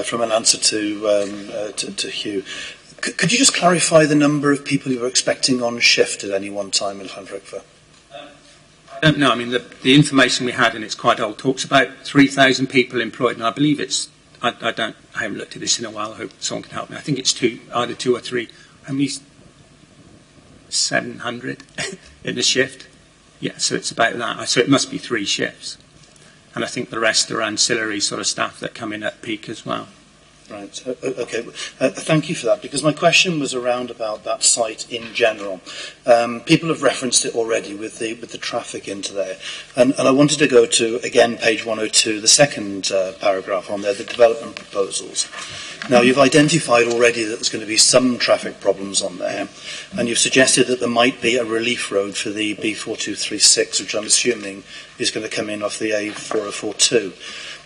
from an answer to Hugh, could you just clarify the number of people you were expecting on shift at any one time in Llanrugfa? I don't know. I mean, the information we had, and it's quite old, talks about 3,000 people employed, and I believe it's, I haven't looked at this in a while. I hope someone can help me. I think it's either 2 or 3. How many? 700 in the shift. Yeah, so it's about that. So it must be 3 shifts. And I think the rest are ancillary sort of staff that come in at peak as well. Right, okay. Thank you for that, because my question was around about that site in general. People have referenced it already with the traffic into there. And I wanted to go to, again, page 102, the second paragraph on there, the development proposals. Now, you've identified already that there's going to be some traffic problems on there, and you've suggested that there might be a relief road for the B4236, which I'm assuming is going to come in off the A4042.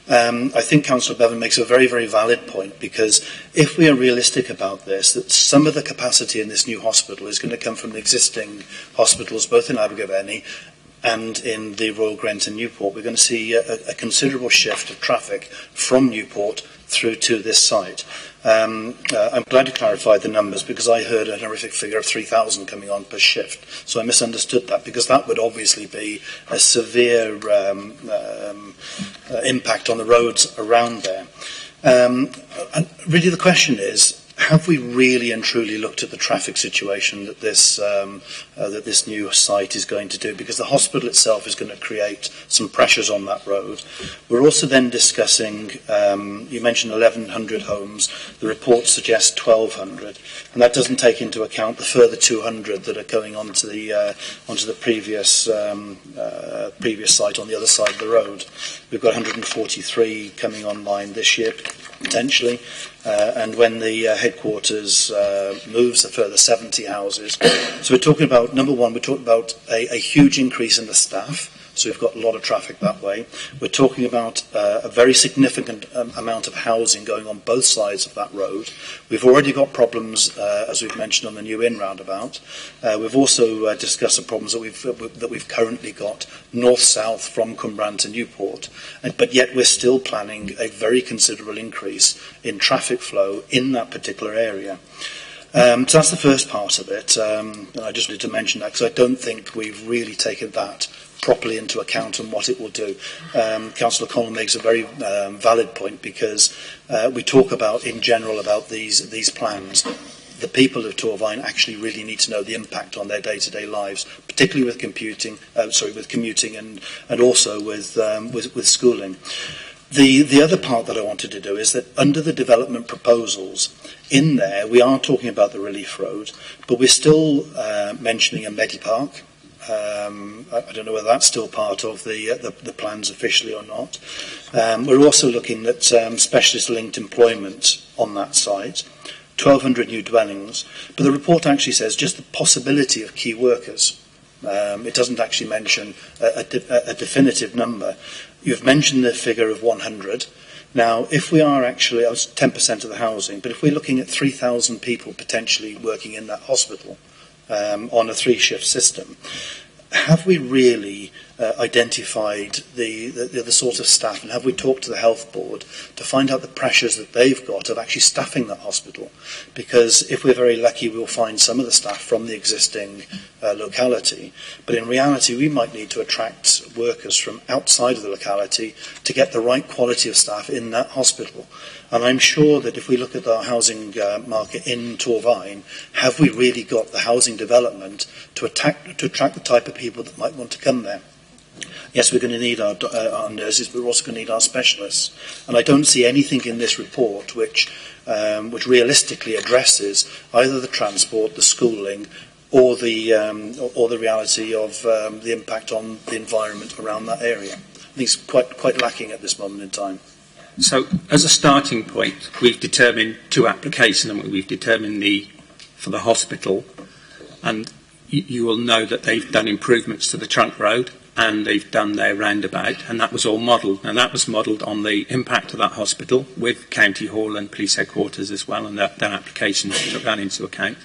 I think Councillor Bevan makes a very, very valid point, because if we are realistic about this, that some of the capacity in this new hospital is going to come from the existing hospitals, both in Abergavenny and in the Royal Grent and Newport, we're going to see a considerable shift of traffic from Newport through to this site. I'm glad to clarify the numbers, because I heard a horrific figure of 3,000 coming on per shift. So I misunderstood that, because that would obviously be a severe impact on the roads around there. And really the question is, have we really and truly looked at the traffic situation that this new site is going to do? Because the hospital itself is going to create some pressures on that road. We're also then discussing, you mentioned 1,100 homes. The report suggests 1,200, and that doesn't take into account the further 200 that are going onto the previous site on the other side of the road. We've got 143 coming online this year, potentially. And when the headquarters moves, a further 70 houses. So we're talking about, number one, we're talking about a huge increase in the staff. So we've got a lot of traffic that way. We're talking about a very significant amount of housing going on both sides of that road. We've already got problems, as we've mentioned, on the new in roundabout. We've also discussed the problems that we've currently got north-south from Cwmbran to Newport. But yet we're still planning a very considerable increase in traffic flow in that particular area. So that's the first part of it. And I just wanted to mention that, because I don't think we've really taken that properly into account and what it will do. Councillor Connell makes a very valid point, because we talk about, in general, about these plans. The people of Torfaen actually really need to know the impact on their day-to-day lives, particularly with commuting and also with schooling. The other part that I wanted to do is that under the development proposals, in there we are talking about the relief road, but we're still mentioning a Medipark. I don't know whether that's still part of the plans officially or not. We're also looking at specialist linked employment on that site, 1,200 new dwellings, but the report actually says just the possibility of key workers. It doesn't actually mention a definitive number. You've mentioned the figure of 100. Now, if we are actually, that was 10% of the housing, but if we're looking at 3,000 people potentially working in that hospital on a 3-shift system, have we really identified the sort of staff, and have we talked to the health board to find out the pressures that they've got of actually staffing that hospital? Because if we're very lucky, we'll find some of the staff from the existing locality, but in reality we might need to attract workers from outside of the locality to get the right quality of staff in that hospital. And I'm sure that if we look at our housing market in Torfaen, have we really got the housing development to attract the type of people that might want to come there? Yes, we're going to need our nurses, but we're also going to need our specialists. And I don't see anything in this report which realistically addresses either the transport, the schooling, or the reality of the impact on the environment around that area. I think it's quite lacking at this moment in time. So, as a starting point, we've determined 2 applications, and we've determined for the hospital, and you will know that they've done improvements to the trunk road, and they've done their roundabout, and that was all modelled. And that was modelled on the impact of that hospital with County Hall and Police Headquarters as well, and that application took that into account.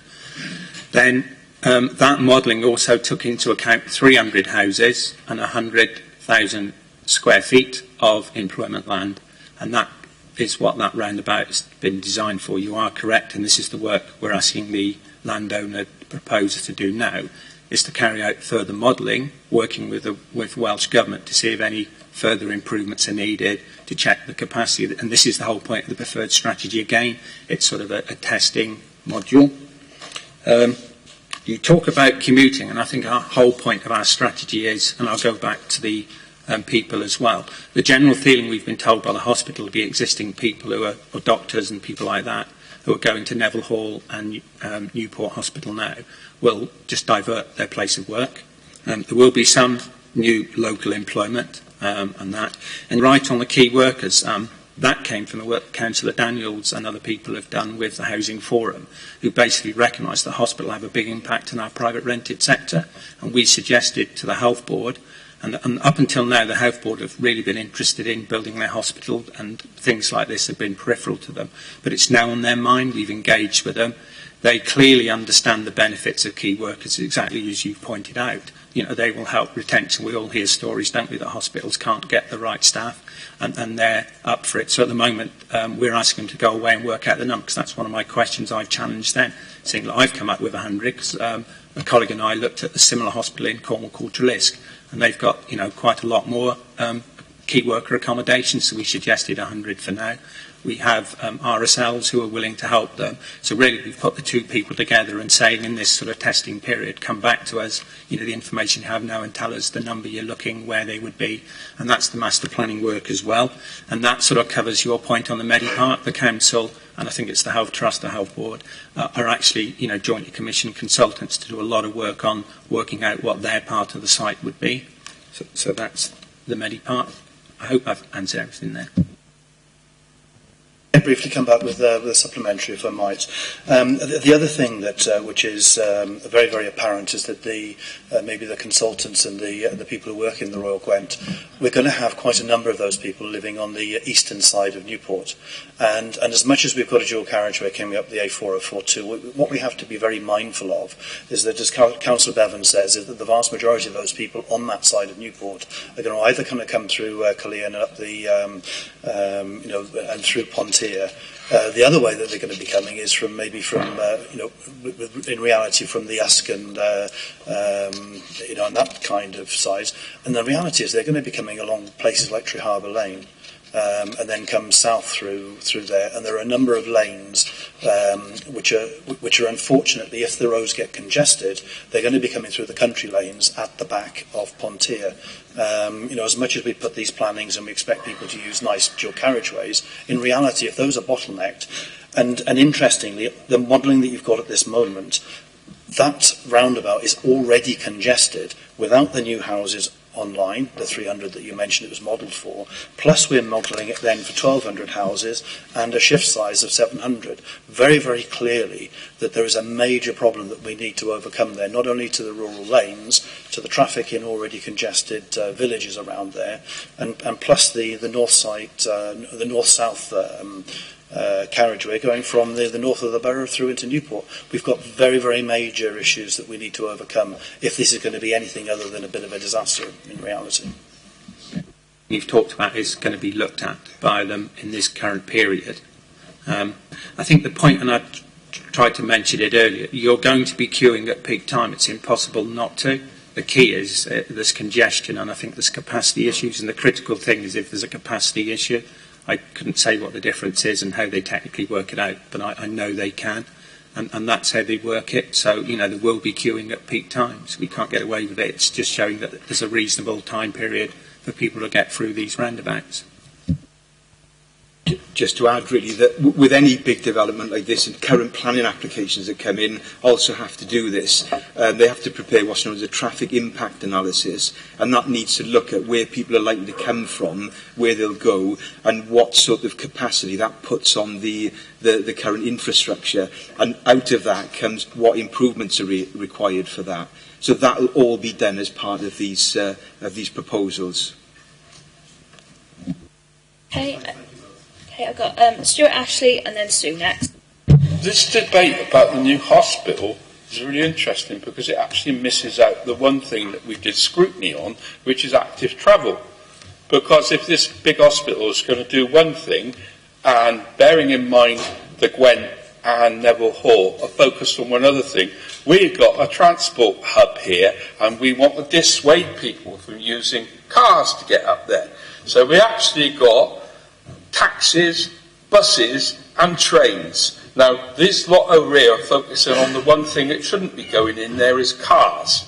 Then that modelling also took into account 300 houses and 100,000 square feet of employment land, and that is what that roundabout has been designed for. You are correct, and this is the work we're asking the landowner proposer to do now, is to carry out further modelling, working with Welsh Government to see if any further improvements are needed, to check the capacity. And this is the whole point of the preferred strategy again. It's sort of a testing module. You talk about commuting, and I think our whole point of our strategy is, and I'll go back to the people as well, the general feeling we've been told by the hospital to be existing people who are doctors and people like that, who are going to Neville Hall and Newport Hospital now, will just divert their place of work. There will be some new local employment and that. And right on the key workers, that came from the work Councillor Daniels and other people have done with the Housing Forum, who basically recognised the hospital have a big impact on our private rented sector. And we suggested to the Health Board, and up until now the Health Board have really been interested in building their hospital, and things like this have been peripheral to them. But it's now on their mind. We've engaged with them. They clearly understand the benefits of key workers, exactly as you pointed out. You know, they will help retention. We all hear stories, don't we, that hospitals can't get the right staff, and they're up for it. So at the moment, we're asking them to go away and work out the numbers, because that's one of my questions I've challenged them, saying that I've come up with 100, because a colleague and I looked at a similar hospital in Cornwall called Trelisk, and they've got, quite a lot more key worker accommodation, so we suggested 100 for now. We have RSLs who are willing to help them. So really we've put the 2 people together and saying in this sort of testing period, come back to us, the information you have now, and tell us the number you're looking, where they would be. And that's the master planning work as well. And that sort of covers your point on the Medipart. The council, and I think it's the Health Trust, the Health Board, are actually, jointly commissioned consultants to do a lot of work on working out what their part of the site would be. So that's the Medipart. I hope I've answered everything there. I'll briefly come back with a supplementary, if I might. The other thing that which is very, very apparent is that maybe the consultants and the people who work in the Royal Gwent, we're going to have quite a number of those people living on the eastern side of Newport. And as much as we've got a dual carriageway coming up the A4042, what we have to be very mindful of is that, as Councillor Bevan says, is that the vast majority of those people on that side of Newport are going to either come through Cullean and up the, and through Pontier. The other way that they're going to be coming is from in reality from the Usk and and that kind of size. And the reality is they're going to be coming along places like Treharbour Lane, and then come south through there. And there are a number of lanes which are unfortunately, if the roads get congested, they're going to be coming through the country lanes at the back of Pontier. As much as we put these plannings and we expect people to use nice dual carriageways, in reality, if those are bottlenecked, and interestingly, the modelling that you've got at this moment, that roundabout is already congested without the new houses online, the 300 that you mentioned it was modelled for, plus we're modelling it then for 1,200 houses and a shift size of 700. Very, very clearly that there is a major problem that we need to overcome there, not only to the rural lanes, to the traffic in already congested villages around there, and plus the north side, the north-south carriageway going from the north of the borough through into Newport. We've got very, very major issues that we need to overcome if this is going to be anything other than a bit of a disaster in reality. You've talked about is going to be looked at by them in this current period. I think the point, and I tried to mention it earlier, you're going to be queuing at peak time. It's impossible not to. The key is there's congestion, and I think there's capacity issues, and the critical thing is if there's a capacity issue, I couldn't say what the difference is and how they technically work it out, but I know they can, and that's how they work it. So, there will be queuing at peak times. We can't get away with it. It's just showing that there's a reasonable time period for people to get through these roundabouts. Just to add, really, that with any big development like this, and current planning applications that come in also have to do this. They have to prepare what's known as a traffic impact analysis, and that needs to look at where people are likely to come from, where they'll go, and what sort of capacity that puts on the current infrastructure. And out of that comes what improvements are required for that. So that will all be done as part of these proposals. Okay, I've got Stuart Ashley and then Sue next. This debate about the new hospital is really interesting because it actually misses out the one thing that we did scrutiny on, which is active travel. Because if this big hospital is going to do one thing, and bearing in mind that Gwent and Neville Hall are focused on one other thing, we've got a transport hub here, and we want to dissuade people from using cars to get up there. So we actually got taxis, buses and trains. Now, this lot over here are focusing on the one thing that shouldn't be going in there is cars.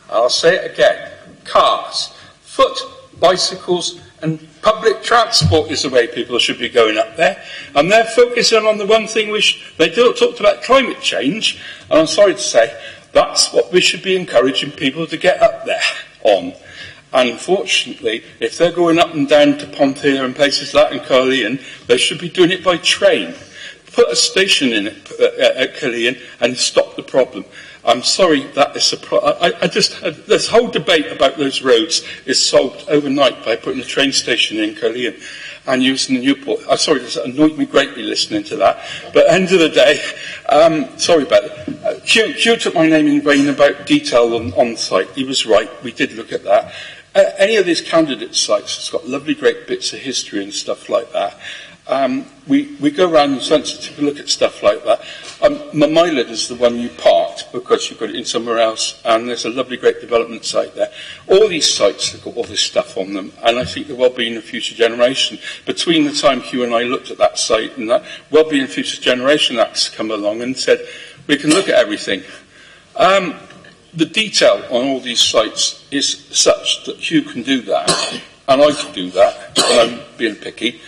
I'll say it again. Cars. Foot, bicycles and public transport is the way people should be going up there. And they're focusing on the one thing they talked about climate change, and I'm sorry to say, that's what we should be encouraging people to get up there on. And unfortunately, if they're going up and down to Pontier and places like that in Caerleon, they should be doing it by train. Put a station in it at Caerleon and stop the problem. I'm sorry, that is this whole debate about those roads is solved overnight by putting a train station in Caerleon and using the Newport. I'm sorry, this annoyed me greatly listening to that. But at the end of the day, sorry about that. Hugh took my name in vain about detail on site. He was right. We did look at that. Any of these candidate sites, it's got lovely great bits of history and stuff like that. We go around and sensitively look at stuff like that. Mamilad is the one you parked because you've got it in somewhere else, and there's a lovely great development site there. All these sites have got all this stuff on them, and I think the well-being of future generation. Between the time Hugh and I looked at that site and that well-being of future generation act's come along and said, we can look at everything. The detail on all these sites is such that Hugh can do that, and I can do that, and I'm being picky.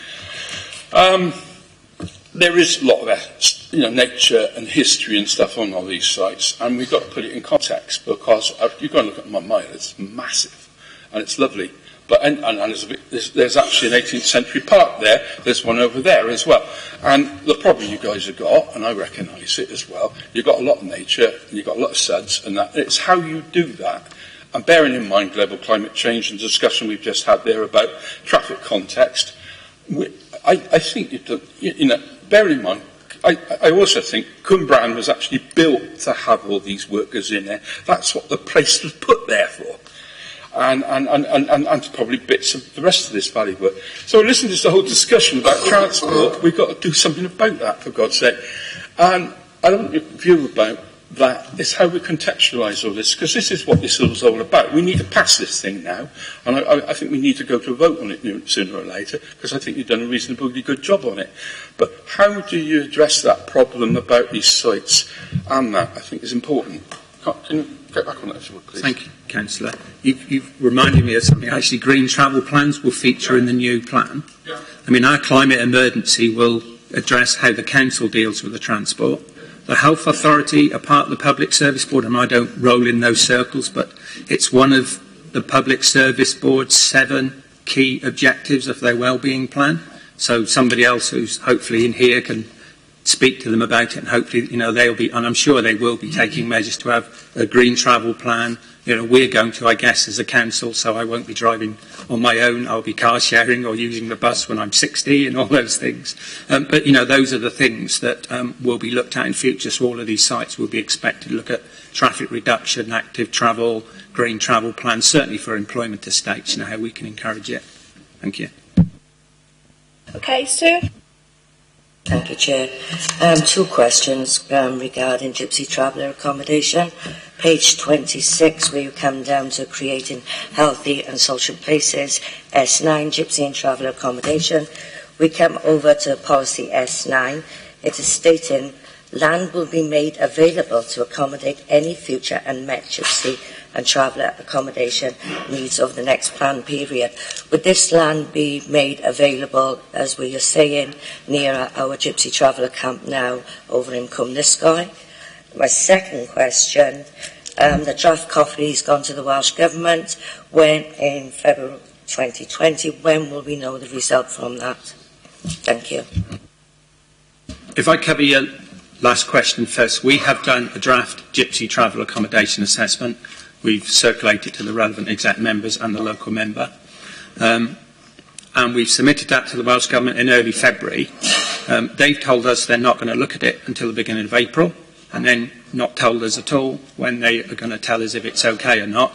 There is a lot of nature and history and stuff on all these sites, and we've got to put it in context because you go and look at Mamilad, it's massive and it's lovely. But and there's actually an 18th century park there. There's one over there as well. And the problem you guys have got, and I recognise it as well, you've got a lot of nature and you've got a lot of suds, and that it's how you do that. And bearing in mind global climate change and the discussion we've just had there about traffic context, I think bear in mind, I also think Cwmbran was actually built to have all these workers in there. That's what the place was put there for. And probably bits of the rest of this valley work. So listen to this whole discussion about transport. We've got to do something about that, for God's sake. And I don't view about that is how we contextualise all this, because this is what this is all about. We need to pass this thing now, and I think we need to go to a vote on it sooner or later, because I think you've done a reasonably good job on it. But how do you address that problem about these sites and that, I think, is important. Can you get back on that, if you would, please? Thank you, Councillor. You've reminded me of something. Actually, green travel plans will feature in the new plan. Yeah. I mean, our climate emergency will address how the council deals with the transport. The Health Authority are part of the Public Service Board, and I don't roll in those circles, but it's one of the Public Service Board's 7 key objectives of their wellbeing plan. So somebody else who's hopefully in here can speak to them about it, and hopefully, they'll be, and I'm sure they will be taking measures to have a green travel plan. We're going to, I guess, as a council, so I won't be driving on my own. I'll be car sharing or using the bus when I'm 60 and all those things. But, those are the things that will be looked at in future. So all of these sites will be expected to look at traffic reduction, active travel, green travel plans, certainly for employment estates, how we can encourage it. Thank you. Okay, Sue? Thank you, Chair. 2 questions regarding Gypsy Traveller accommodation. Page 26, where you come down to creating healthy and social places, S9, Gypsy and Traveller accommodation. We come over to policy S9. It is stating land will be made available to accommodate any future unmet Gypsy and Traveller accommodation needs over the next plan period. Would this land be made available, as we are saying, near our Gypsy Traveller camp now over in Cwmnisgoy? My second question, the draft copy has gone to the Welsh Government when in February 2020. When will we know the result from that? Thank you. If I cover your last question first, we have done a draft Gypsy Travel Accommodation Assessment. We've circulated to the relevant exec members and the local member. And we've submitted that to the Welsh Government in early February. They've told us they're not going to look at it until the beginning of April, and then not told us at all when they are going to tell us if it's okay or not.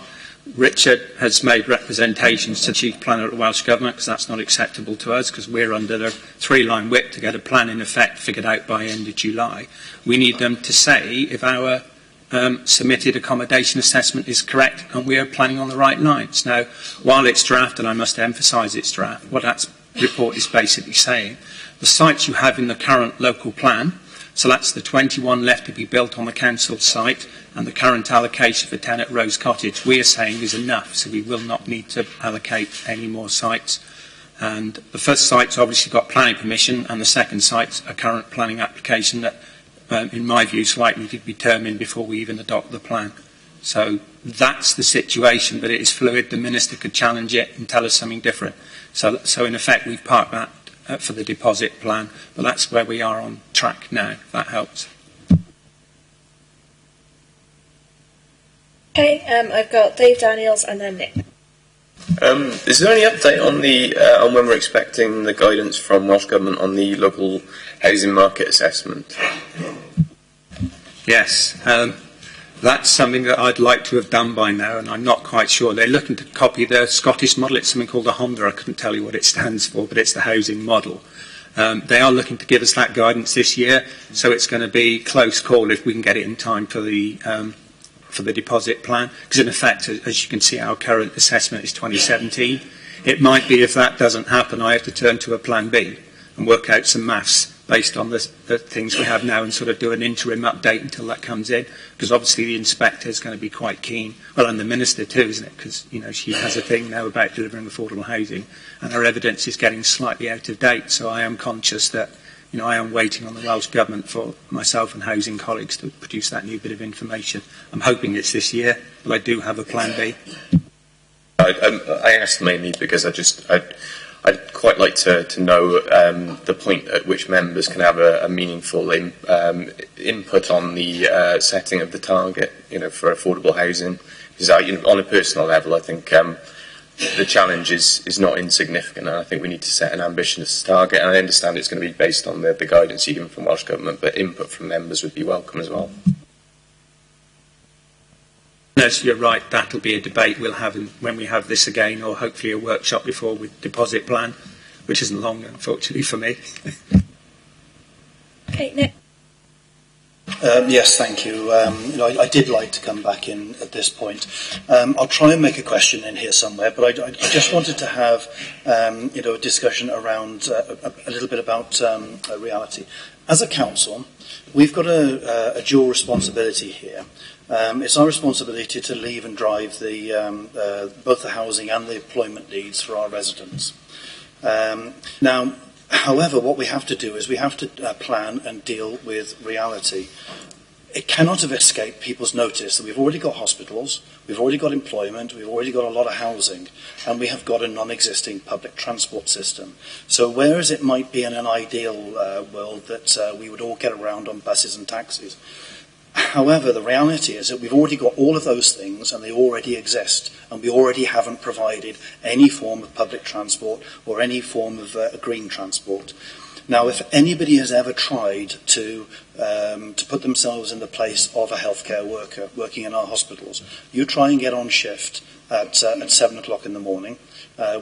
Richard has made representations to the Chief Planner of the Welsh Government, because that's not acceptable to us, because we're under the 3-line whip to get a plan in effect figured out by end of July. We need them to say if our submitted accommodation assessment is correct and we are planning on the right lines. Now, while it's draft, and I must emphasise it's draft, what that report is basically saying, the sites you have in the current local plan, so that's the 21 left to be built on the council site and the current allocation for 10 at Rose Cottage, we are saying is enough, so we will not need to allocate any more sites. And the first site's obviously got planning permission, and the second site's a current planning application that, in my view, is likely to be determined before we even adopt the plan. So that's the situation, but it is fluid. The Minister could challenge it and tell us something different. So in effect, we've parked that for the deposit plan, but that's where we are on track now, if that helps. Okay, I've got Dave Daniels and then Nick. Is there any update on the on when we're expecting the guidance from Welsh Government on the local housing market assessment? Yes, that's something that I'd like to have done by now, and I'm not quite sure. They're looking to copy the Scottish model. It's something called the HOMDA. I couldn't tell you what it stands for, but it's the housing model. They are looking to give us that guidance this year, so it's going to be close call if we can get it in time for the deposit plan, because in effect, as you can see, our current assessment is 2017. It might be if that doesn't happen, I have to turn to a plan B and work out some maths based on the things we have now and sort of do an interim update until that comes in, because obviously the inspector is going to be quite keen, well, and the Minister too, isn't it, because she has a thing now about delivering affordable housing, and our evidence is getting slightly out of date, so I am conscious that I am waiting on the Welsh Government for myself and housing colleagues to produce that new bit of information. I'm hoping it's this year, but I do have a plan B. I asked mainly because I'd quite like to know the point at which members can have a meaningful input on the setting of the target, for affordable housing. Because on a personal level, I think the challenge is not insignificant, and I think we need to set an ambitious target. And I understand it's going to be based on the guidance you give from Welsh Government, but input from members would be welcome as well. Yes, you're right. That'll be a debate we'll have when we have this again, or hopefully a workshop before with deposit plan, which isn't long, unfortunately, for me. Okay, Nick. Yes, thank you. I did like to come back in at this point. I'll try and make a question in here somewhere, but I just wanted to have a discussion around a little bit about reality. As a council, we've got a dual responsibility here. It's our responsibility to leave and drive both the housing and the employment needs for our residents. Now, however, what we have to do is we have to plan and deal with reality. it cannot have escaped people's notice that we've already got hospitals, we've already got employment, we've already got a lot of housing, and we have got a non-existing public transport system. So whereas it might be in an ideal world that we would all get around on buses and taxis, however, the reality is that we've already got all of those things and they already exist, and we already haven't provided any form of public transport or any form of green transport. Now, if anybody has ever tried to put themselves in the place of a healthcare worker working in our hospitals, you try and get on shift at 7 o'clock in the morning,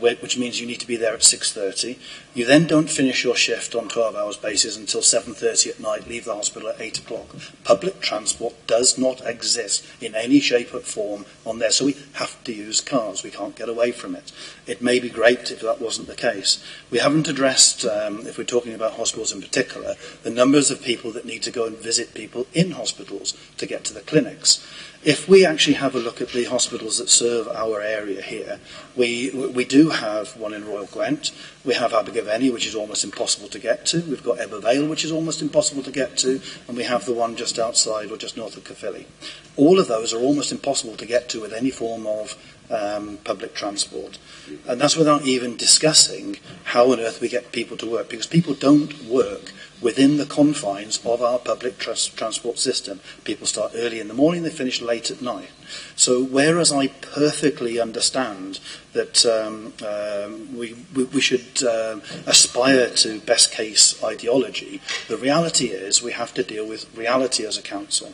which means you need to be there at 6:30. You then don't finish your shift on 12 hours basis until 7:30 at night, leave the hospital at 8 o'clock. Public transport does not exist in any shape or form on there, so we have to use cars. We can't get away from it. It may be great if that wasn't the case. We haven't addressed, if we're talking about hospitals in particular, the numbers of people that need to go and visit people in hospitals to get to the clinics. If we actually have a look at the hospitals that serve our area here, we do have one in Royal Gwent, we have Abergavenny, which is almost impossible to get to, we've got Ebbw Vale, which is almost impossible to get to, and we have the one just outside or just north of Caerphilly. All of those are almost impossible to get to with any form of public transport. And that's without even discussing how on earth we get people to work, because people don't work within the confines of our public transport system. People start early in the morning, they finish late at night. So whereas I perfectly understand that we should aspire to best case ideology, the reality is we have to deal with reality as a council.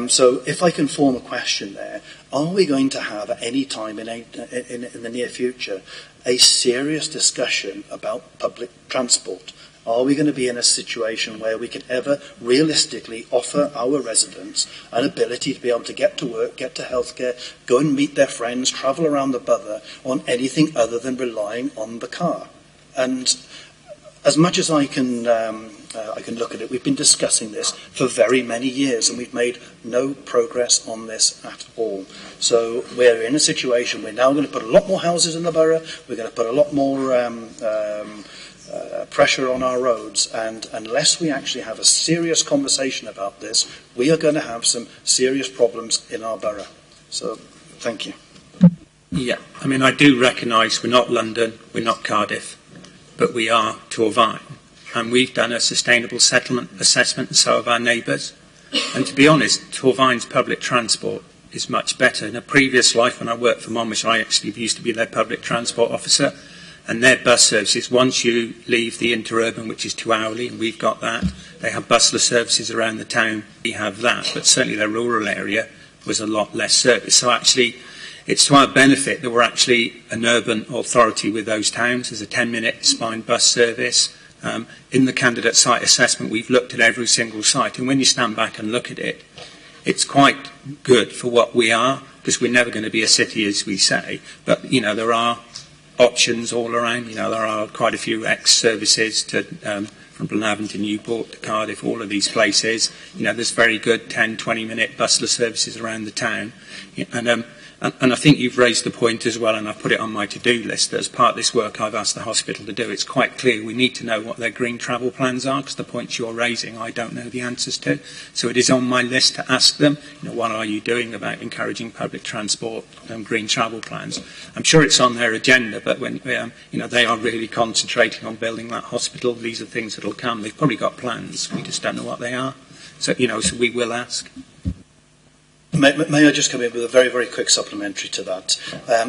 So if I can form a question there, are we going to have at any time in the near future a serious discussion about public transport? Are we going to be in a situation where we can ever realistically offer our residents an ability to be able to get to work, get to healthcare, go and meet their friends, travel around the bother on anything other than relying on the car? And as much as I can look at it, we've been discussing this for very many years and we've made no progress on this at all. So we're in a situation, we're now going to put a lot more houses in the borough, we're going to put a lot more pressure on our roads, and unless we actually have a serious conversation about this, we are going to have some serious problems in our borough. So, thank you. Yeah, I mean, I do recognise we're not London, we're not Cardiff, but we are Torvine, and we've done a sustainable settlement assessment, and so have our neighbours. And to be honest, Torvine's public transport is much better. In a previous life, when I worked for Monmouth, I actually used to be their public transport officer. And their bus services, once you leave the interurban, which is 2 hourly, and we've got that, they have busless services around the town, we have that, but certainly their rural area was a lot less service. So actually, it's to our benefit that we're actually an urban authority with those towns. There's a 10-minute spine bus service. In the candidate site assessment, we've looked at every single site, and when you stand back and look at it, it's quite good for what we are, because we're never going to be a city, as we say, but, you know, there are options all around. You know, there are quite a few ex-services to from Blenavon to Newport to Cardiff, all of these places. You know, there's very good 10, 20-minute bustless services around the town. And I think you've raised the point as well, and I've put it on my to-do list, that as part of this work I've asked the hospital to do, it's quite clear we need to know what their green travel plans are, because the points you're raising I don't know the answers to. So it is on my list to ask them, you know, what are you doing about encouraging public transport and green travel plans? I'm sure it's on their agenda, but when you know, they are really concentrating on building that hospital. These are things that will come. They've probably got plans. We just don't know what they are. So, you know, so we will ask. May I just come in with a very, very quick supplementary to that?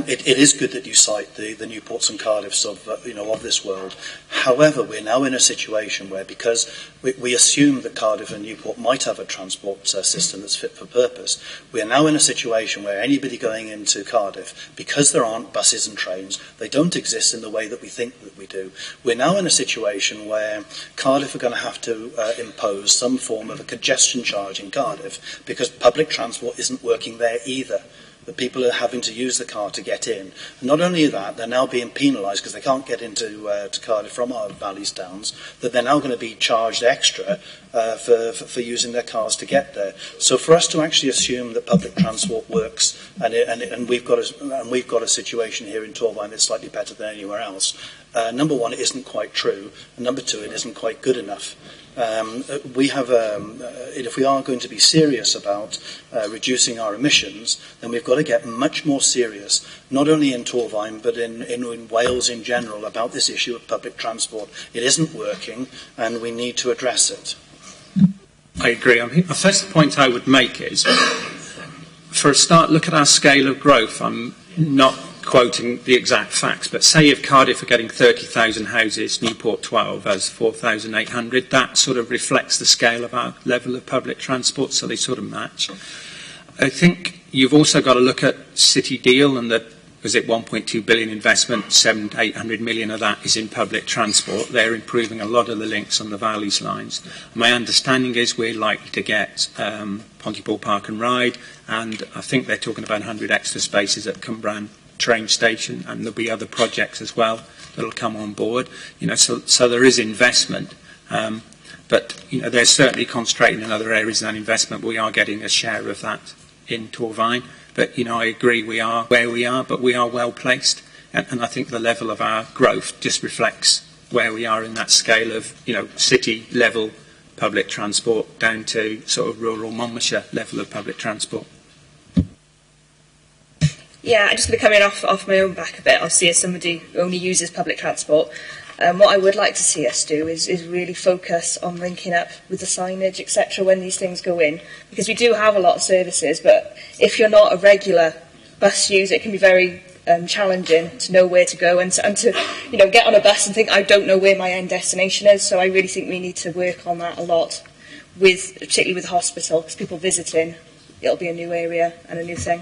It is good that you cite the Newports and Cardiffs of this world. However, we're now in a situation where, because we assume that Cardiff and Newport might have a transport system that's fit for purpose, we are now in a situation where anybody going into Cardiff, because there aren't buses and trains, they don't exist in the way that we think that we do. We're now in a situation where Cardiff are going to have to impose some form of a congestion charge in Cardiff, because public transport isn't working there either. The people are having to use the car to get in. And not only that, they're now being penalised because they can't get into to Cardiff from our valleys towns, that they're now going to be charged extra for using their cars to get there. So for us to actually assume that public transport works, and we've got a situation here in Torvine that's slightly better than anywhere else, number one, it isn't quite true, and number two, it isn't quite good enough. We have, if we are going to be serious about reducing our emissions, then we've got to get much more serious, not only in Torfaen, but in Wales in general, about this issue of public transport. It isn't working, and we need to address it. I agree. I think the first point I would make is, for a start, look at our scale of growth. I'm not quoting the exact facts, but say if Cardiff are getting 30,000 houses, Newport 12 has 4,800, that sort of reflects the scale of our level of public transport, so they sort of match. I think you've also got to look at City Deal and the, was it 1.2 billion investment, 700 to 800 million of that is in public transport. They're improving a lot of the links on the Valleys lines. My understanding is we're likely to get Pontypool Park and Ride, and I think they're talking about 100 extra spaces at Cwmbran train station, and there'll be other projects as well that'll come on board. So there is investment, but they're certainly concentrating in other areas than investment. We are getting a share of that in Torfaen, but I agree we are where we are, but we are well placed, and I think the level of our growth just reflects where we are in that scale of city level public transport down to sort of rural Monmouthshire level of public transport. Yeah, I'm just going to come in off my own back a bit, obviously, as somebody who only uses public transport. What I would like to see us do is really focus on linking up with the signage, etc., when these things go in. Because we do have a lot of services, but if you're not a regular bus user, it can be very challenging to know where to go and to get on a bus and think, I don't know where my end destination is. So I really think we need to work on that a lot, particularly with the hospital, because people visiting, it'll be a new area and a new thing.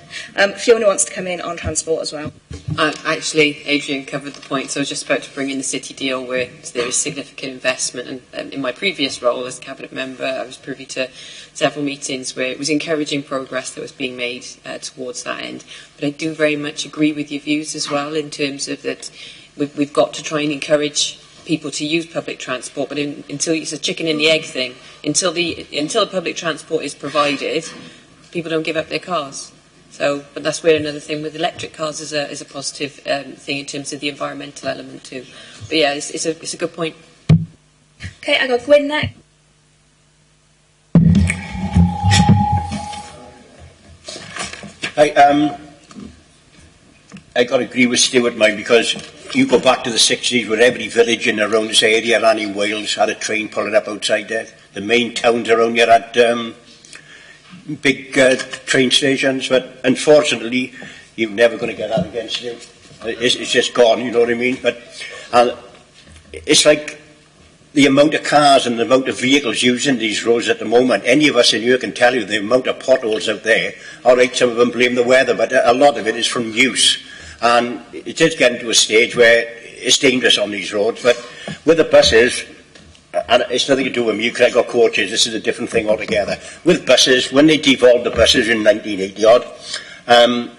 Fiona wants to come in on transport as well. Actually, Adrian covered the point, so I was just about to bring in the City Deal, where there is significant investment. And in my previous role as Cabinet Member, I was privy to several meetings where it was encouraging progress that was being made towards that end. But I do very much agree with your views as well, in terms of that we've got to try and encourage people to use public transport, but until it's a chicken and the egg thing, until the public transport is provided, people don't give up their cars. But that's where another thing with electric cars is a positive thing in terms of the environmental element too. But yeah, it's a good point. Okay, I got Gwyn next. I got to agree with Stuart, mate, because you go back to the 60s where every village in around this area around in Wales had a train pulling up outside there. The main towns around here had big train stations, but unfortunately you're never going to get that against you. It's just gone, you know what I mean? But it's like the amount of cars and the amount of vehicles using these roads at the moment. Any of us in here can tell you the amount of potholes out there. All right, some of them blame the weather, but a lot of it is from use. And it is getting to a stage where it's dangerous on these roads. But with the buses, and it's nothing to do with me because I got coaches, this is a different thing altogether. With buses, when they devolved the buses in 1980-odd,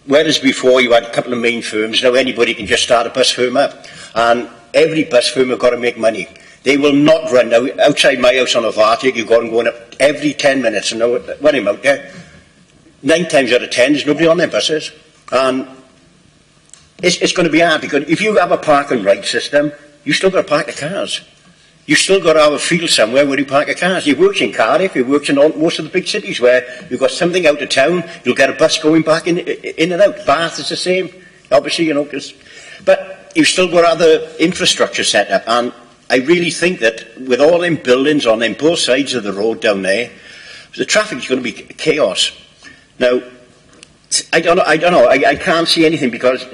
whereas before you had a couple of main firms, now anybody can just start a bus firm up. And every bus firm have got to make money. They will not run. Now, outside my house on Avartic, you've got them going up every 10 minutes. And now, when I'm out there, 9 times out of 10, there's nobody on their buses. And it's going to be hard, because if you have a park and ride system, you've still got to park the cars. You've still got to have a field somewhere where you park your cars. You've worked in Cardiff, you've worked in most of the big cities where you've got something out of town, you'll get a bus going back in and out. Bath is the same, obviously, but you've still got other infrastructure set up. And I really think that with all them buildings on them both sides of the road down there, the traffic is going to be chaos. Now, I don't know, I can't see anything, because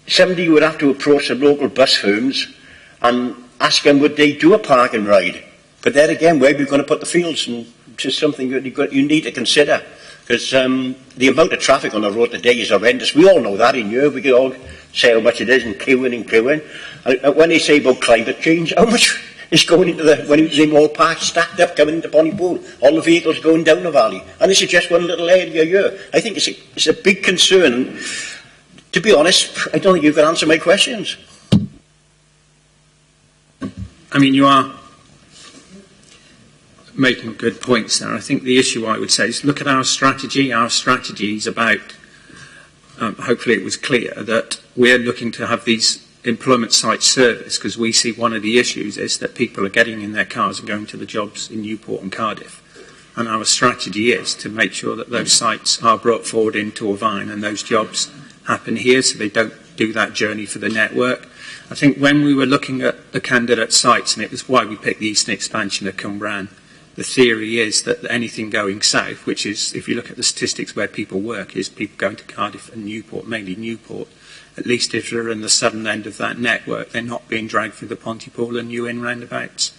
somebody would have to approach the local bus firms and ask them, would they do a park and ride? But there again, where are we going to put the fields? And it's just something that you need to consider, because the amount of traffic on the road today is horrendous. We all know that in Europe. We can all say how much it is, and queuing. And when they say about climate change, how much is going into when it's in all parks stacked up coming into Pontypool? All the vehicles going down the valley. And this is just one little area here. I think it's a big concern. And to be honest, I don't think you can answer my questions. I mean, you are making good points there. I think the issue I would say is look at our strategy. Our strategy is about, hopefully it was clear, that we're looking to have these employment site service, because we see one of the issues is that people are getting in their cars and going to the jobs in Newport and Cardiff. And our strategy is to make sure that those sites are brought forward into Torfaen and those jobs happen here, so they don't do that journey for the network. I think when we were looking at the candidate sites, and it was why we picked the eastern expansion of Cwmbran, the theory is that anything going south, which is, if you look at the statistics where people work, is people going to Cardiff and Newport, mainly Newport. At least if they're in the southern end of that network, they're not being dragged through the Pontypool and New Inn roundabouts.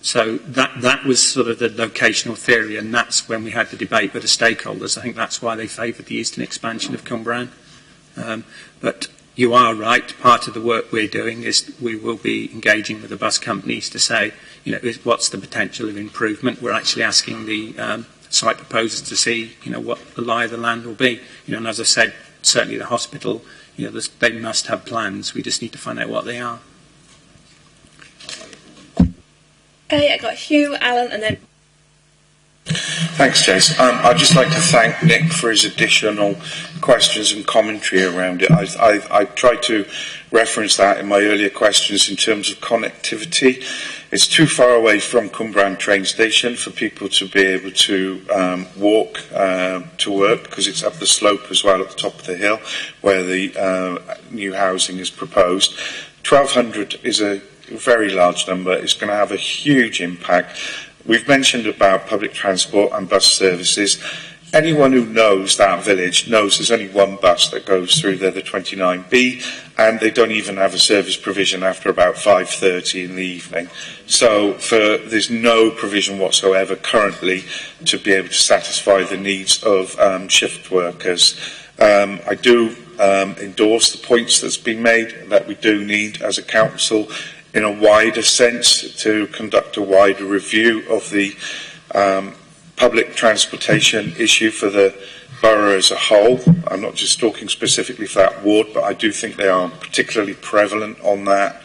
So that was sort of the locational theory, and that's when we had the debate with the stakeholders. I think that's why they favoured the eastern expansion of Cwmbran. But you are right. Part of the work we're doing is we will be engaging with the bus companies to say, what's the potential of improvement. We're actually asking the site proposers to see, what the lie of the land will be. And as I said, certainly the hospital, they must have plans. We just need to find out what they are. Okay, I got Hugh, Alan, and then... Thanks, Jess. I'd just like to thank Nick for his additional questions and commentary around it. I tried to reference that in my earlier questions in terms of connectivity. It's too far away from Cwmbran train station for people to be able to walk to work, because it's up the slope as well at the top of the hill where the new housing is proposed. 1,200 is a very large number. It's going to have a huge impact. We've mentioned about public transport and bus services. Anyone who knows that village knows there's only one bus that goes through there, the 29B, and they don't even have a service provision after about 5:30 in the evening. So there's no provision whatsoever currently to be able to satisfy the needs of shift workers. I do endorse the points that's been made that we do need as a council in a wider sense to conduct a wider review of the public transportation issue for the borough as a whole. I'm not just talking specifically for that ward, but I do think they are particularly prevalent on that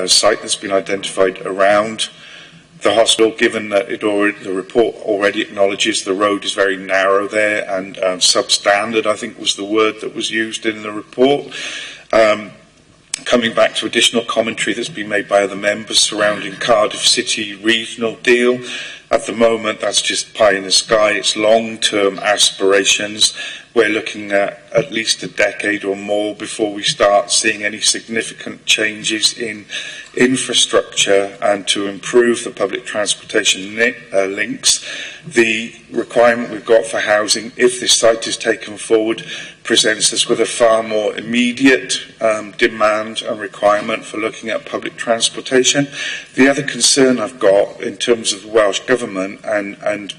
site that's been identified around the hospital, given that the report already acknowledges the road is very narrow there and substandard, I think was the word that was used in the report. Coming back to additional commentary that's been made by other members surrounding Cardiff City regional deal, at the moment that's just pie in the sky. It's long-term aspirations. We're looking at least a decade or more before we start seeing any significant changes in infrastructure and to improve the public transportation links. The requirement we've got for housing, if this site is taken forward, presents us with a far more immediate demand and requirement for looking at public transportation. The other concern I've got in terms of the Welsh Government and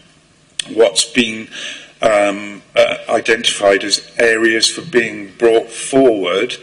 what's been identified as areas for being brought forward,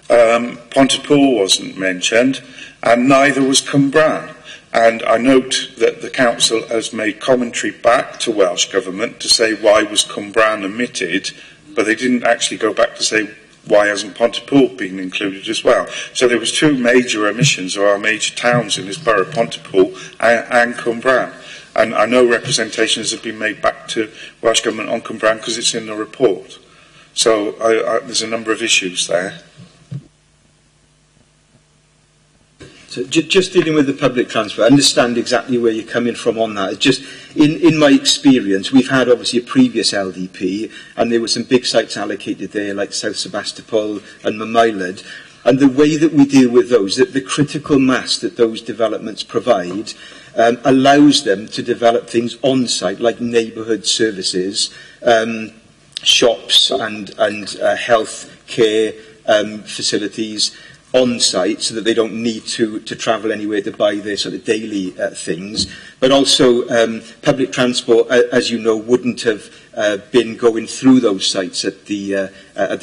Pontypool wasn't mentioned, and neither was Cwmbran. And I note that the council has made commentary back to Welsh Government to say why was Cwmbran omitted, but they didn't actually go back to say why hasn't Pontypool been included as well. So there was two major omissions of our major towns in this borough, Pontypool and Cwmbran. And I know representations have been made back to Welsh Government on Cwmbran because it's in the report. So there's a number of issues there. So just dealing with the public transport, I understand exactly where you're coming from on that. It's just, in my experience, we've had obviously a previous LDP, and there were some big sites allocated there, like South Sebastopol and Mamylid. And the way that we deal with those, that the critical mass that those developments provide, allows them to develop things on site, like neighbourhood services, shops and health care facilities on site, so that they don't need to travel anywhere to buy their sort of daily things. But also public transport, as you know, wouldn't have been going through those sites at the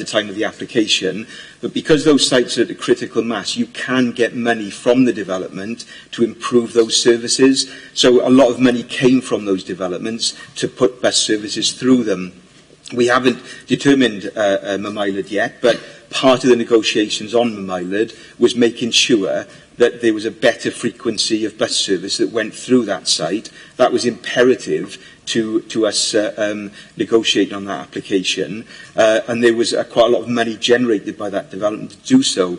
time of the application. But because those sites are at a critical mass, you can get money from the development to improve those services. So a lot of money came from those developments to put bus services through them. We haven't determined Mamylid yet, but part of the negotiations on Mamylid was making sure that there was a better frequency of bus service that went through that site. That was imperative to us negotiating on that application, and there was quite a lot of money generated by that development to do so.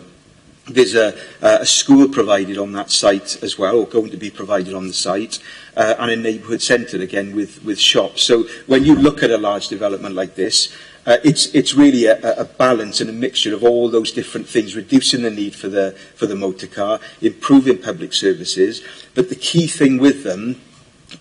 There's a school provided on that site as well, or going to be provided on the site, and a neighbourhood centre again with shops. So when you look at a large development like this, it's really a balance and a mixture of all those different things, reducing the need for the motor car, improving public services. But the key thing with them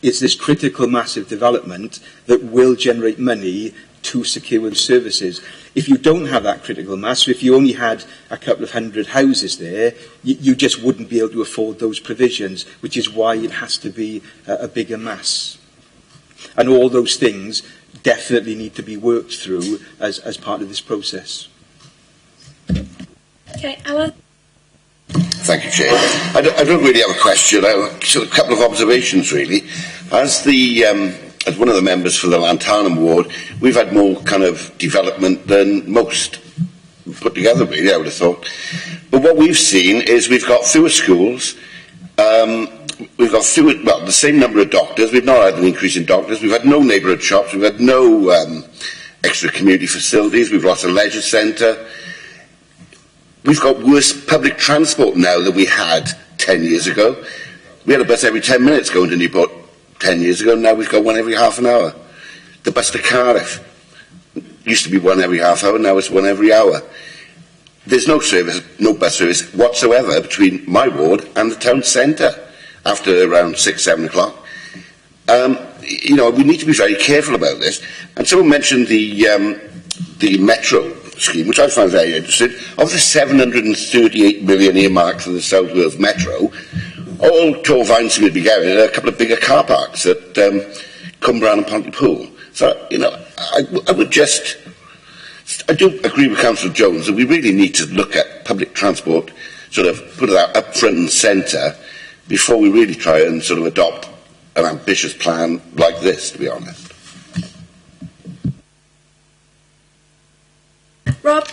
is this critical massive development that will generate money to secure services. If you don't have that critical mass, so if you only had a couple of hundred houses there, you just wouldn't be able to afford those provisions, which is why it has to be a bigger mass. And all those things definitely need to be worked through as part of this process. Okay, Alan? Thank you, Chair. I don't really have a question. I have a couple of observations, really. As one of the members for the Lanthanum ward, we've had more kind of development than most put together, really, I would have thought. But what we've seen is we've got fewer schools, we've got the same number of doctors, we've not had an increase in doctors, we've had no neighbourhood shops, we've had no extra community facilities, we've lost a leisure centre. We've got worse public transport now than we had 10 years ago. We had a bus every 10 minutes going to Newport 10 years ago, now we've got one every half an hour. The bus to Cardiff used to be one every half hour, now it's one every hour. There's no service, no bus service whatsoever between my ward and the town centre after around 6, 7 o'clock. You know, we need to be very careful about this. And someone mentioned the metro scheme, which I find very interesting. Of the 738 million earmarked for the South Wales Metro, all Torfaen seem to be getting a couple of bigger car parks at Cwmbran and Pontypool. So, you know, I do agree with Councillor Jones that we really need to look at public transport, sort of put that up front and centre before we really try and sort of adopt an ambitious plan like this, to be honest. Rob?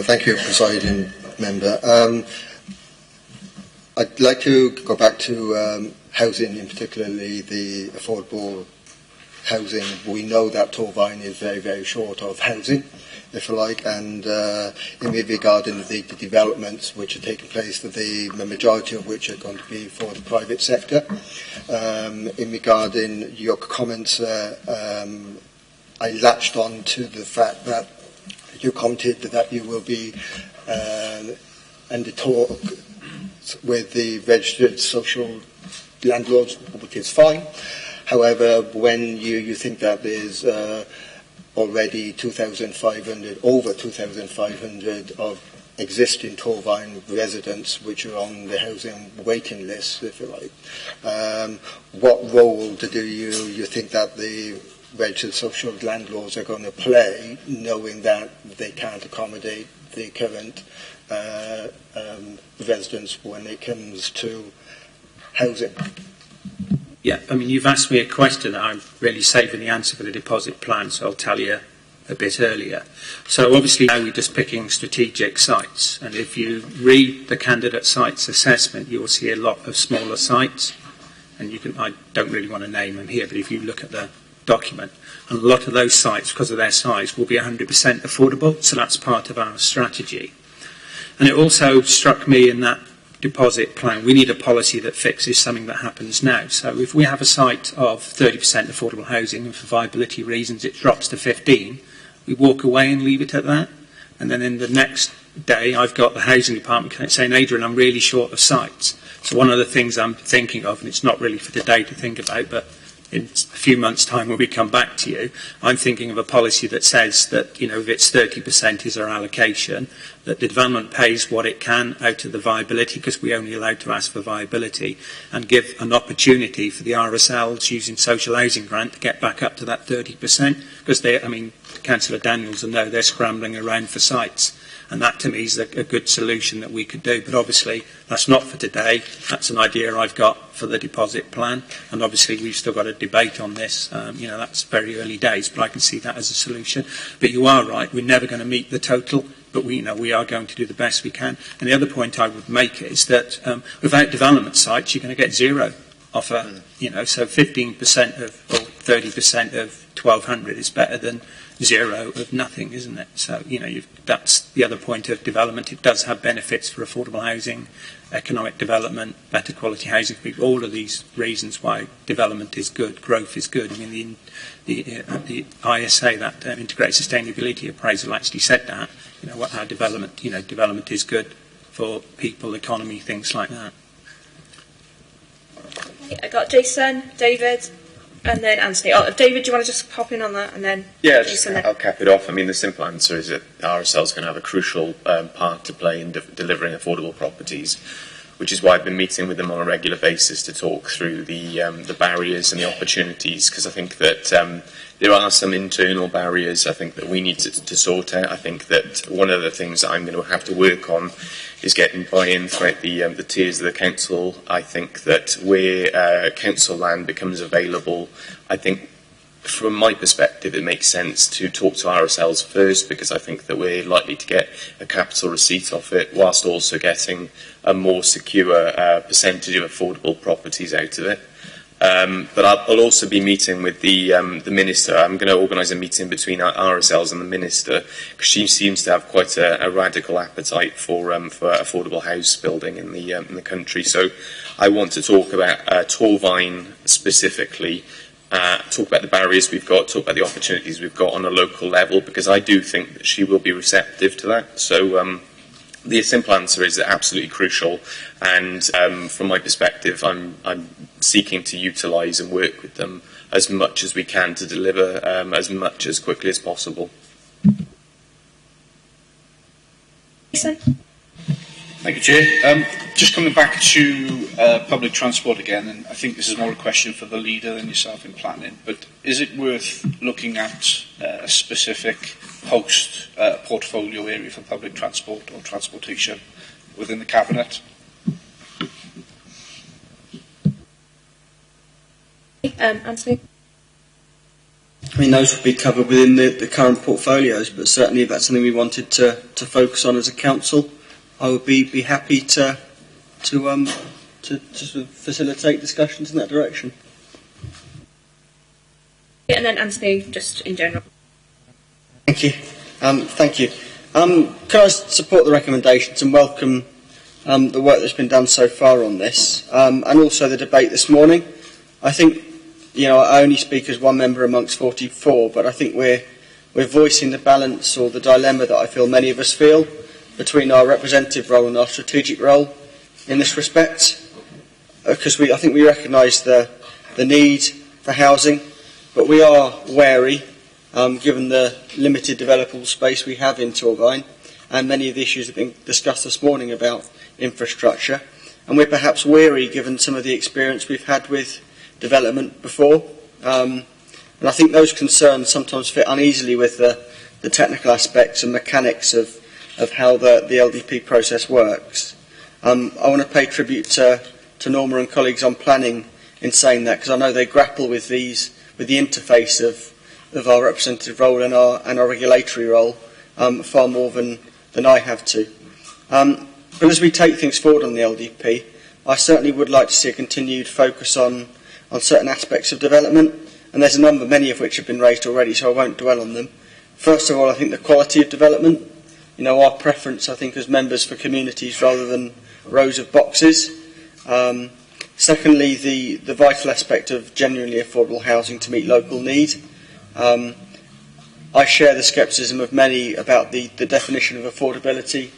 Thank you, Presiding Member. I'd like to go back to housing, in particularly the affordable housing. We know that Torfaen is very, very short of housing, if you like, and in regarding the developments which are taking place, the majority of which are going to be for the private sector. In regarding your comments, I latched on to the fact that you commented that you will be under talk with the registered social landlords, which is fine. However, when you think that there's already 2,500, over 2,500 of existing Torfaen residents which are on the housing waiting list, if you like, what role do you think that the registered social landlords are going to play, knowing that they can't accommodate the current residents when it comes to housing? Yeah, I mean, you've asked me a question that I'm really saving the answer for the deposit plan, so I'll tell you a bit earlier. So obviously now we're just picking strategic sites, and if you read the candidate sites assessment, you will see a lot of smaller sites, and I don't really want to name them here, but if you look at the document, and a lot of those sites, because of their size, will be 100% affordable, so that's part of our strategy. And it also struck me in that deposit plan, we need a policy that fixes something that happens now. So if we have a site of 30% affordable housing and for viability reasons it drops to 15, we walk away and leave it at that. And then in the next day I've got the housing department saying, Adrian, I'm really short of sites. So one of the things I'm thinking of, and it's not really for today to think about, but in a few months' time when we come back to you, I'm thinking of a policy that says that, you know, if it's 30% is our allocation, that the development pays what it can out of the viability, because we're only allowed to ask for viability, and give an opportunity for the RSLs using social housing grant to get back up to that 30%, because Councillor Daniels will know they're scrambling around for sites. And that to me is a good solution that we could do. But obviously that's not for today. That's an idea I've got for the deposit plan. And obviously we've still got a debate on this. That's very early days, but I can see that as a solution. But you are right, we're never going to meet the total but we are going to do the best we can. And the other point I would make is that without development sites, you're going to get zero offer. So 15% of or 30% of 1,200 is better than zero of nothing, isn't it? So that's the other point of development. It does have benefits for affordable housing, economic development, better quality housing for people. All of these reasons why development is good, growth is good. I mean, the ISA, that Integrated Sustainability Appraisal, actually said that. Our development, development is good for people, economy, things like that. I got Jason, David, and then Anthony. David, do you want to just hop in on that, and then Jason? I'll cap it off. I mean, the simple answer is that RSL is going to have a crucial part to play in delivering affordable properties, which is why I've been meeting with them on a regular basis to talk through the barriers and the opportunities, because I think that there are some internal barriers I think that we need to sort out. I think that one of the things that I'm going to have to work on is getting buy-in throughout the tiers of the council. I think that where council land becomes available, I think from my perspective it makes sense to talk to RSLs first, because I think that we're likely to get a capital receipt off it whilst also getting a more secure percentage of affordable properties out of it. But I'll also be meeting with the Minister. I'm going to organise a meeting between RSLs and the Minister, because she seems to have quite a radical appetite for affordable house building in the country. So I want to talk about Torvine specifically, talk about the barriers we've got, talk about the opportunities we've got on a local level, because I do think that she will be receptive to that. So the simple answer is absolutely crucial, and from my perspective, I'm seeking to utilise and work with them as much as we can to deliver as much as quickly as possible. Jason? Thank you, Chair. Just coming back to public transport again, and I think this is more a question for the leader than yourself in planning, but is it worth looking at a specific post portfolio area for public transport or transportation within the Cabinet? Anthony? I mean, those would be covered within the current portfolios, but certainly if that's something we wanted to focus on as a council, I would be happy to sort of facilitate discussions in that direction. And then Anthony, just in general. Thank you. Thank you. Can I support the recommendations and welcome the work that's been done so far on this, and also the debate this morning. I think, I only speak as one member amongst 44, but I think we're voicing the balance or the dilemma that I feel many of us feel between our representative role and our strategic role in this respect, because I think we recognise the need for housing, but we are wary, given the limited developable space we have in Torvine, and many of the issues that have been discussed this morning about infrastructure, and we're perhaps wary given some of the experience we've had with development before, and I think those concerns sometimes fit uneasily with the technical aspects and mechanics of how the LDP process works. I want to pay tribute to Norma and colleagues on planning in saying that, because I know they grapple with the interface of our representative role and our regulatory role far more than I have to. But as we take things forward on the LDP, I certainly would like to see a continued focus on certain aspects of development, and there's many of which have been raised already, so I won't dwell on them. First of all, I think the quality of development. Our preference, I think, as members for communities rather than rows of boxes. Secondly, the vital aspect of genuinely affordable housing to meet local need. I share the scepticism of many about the definition of affordability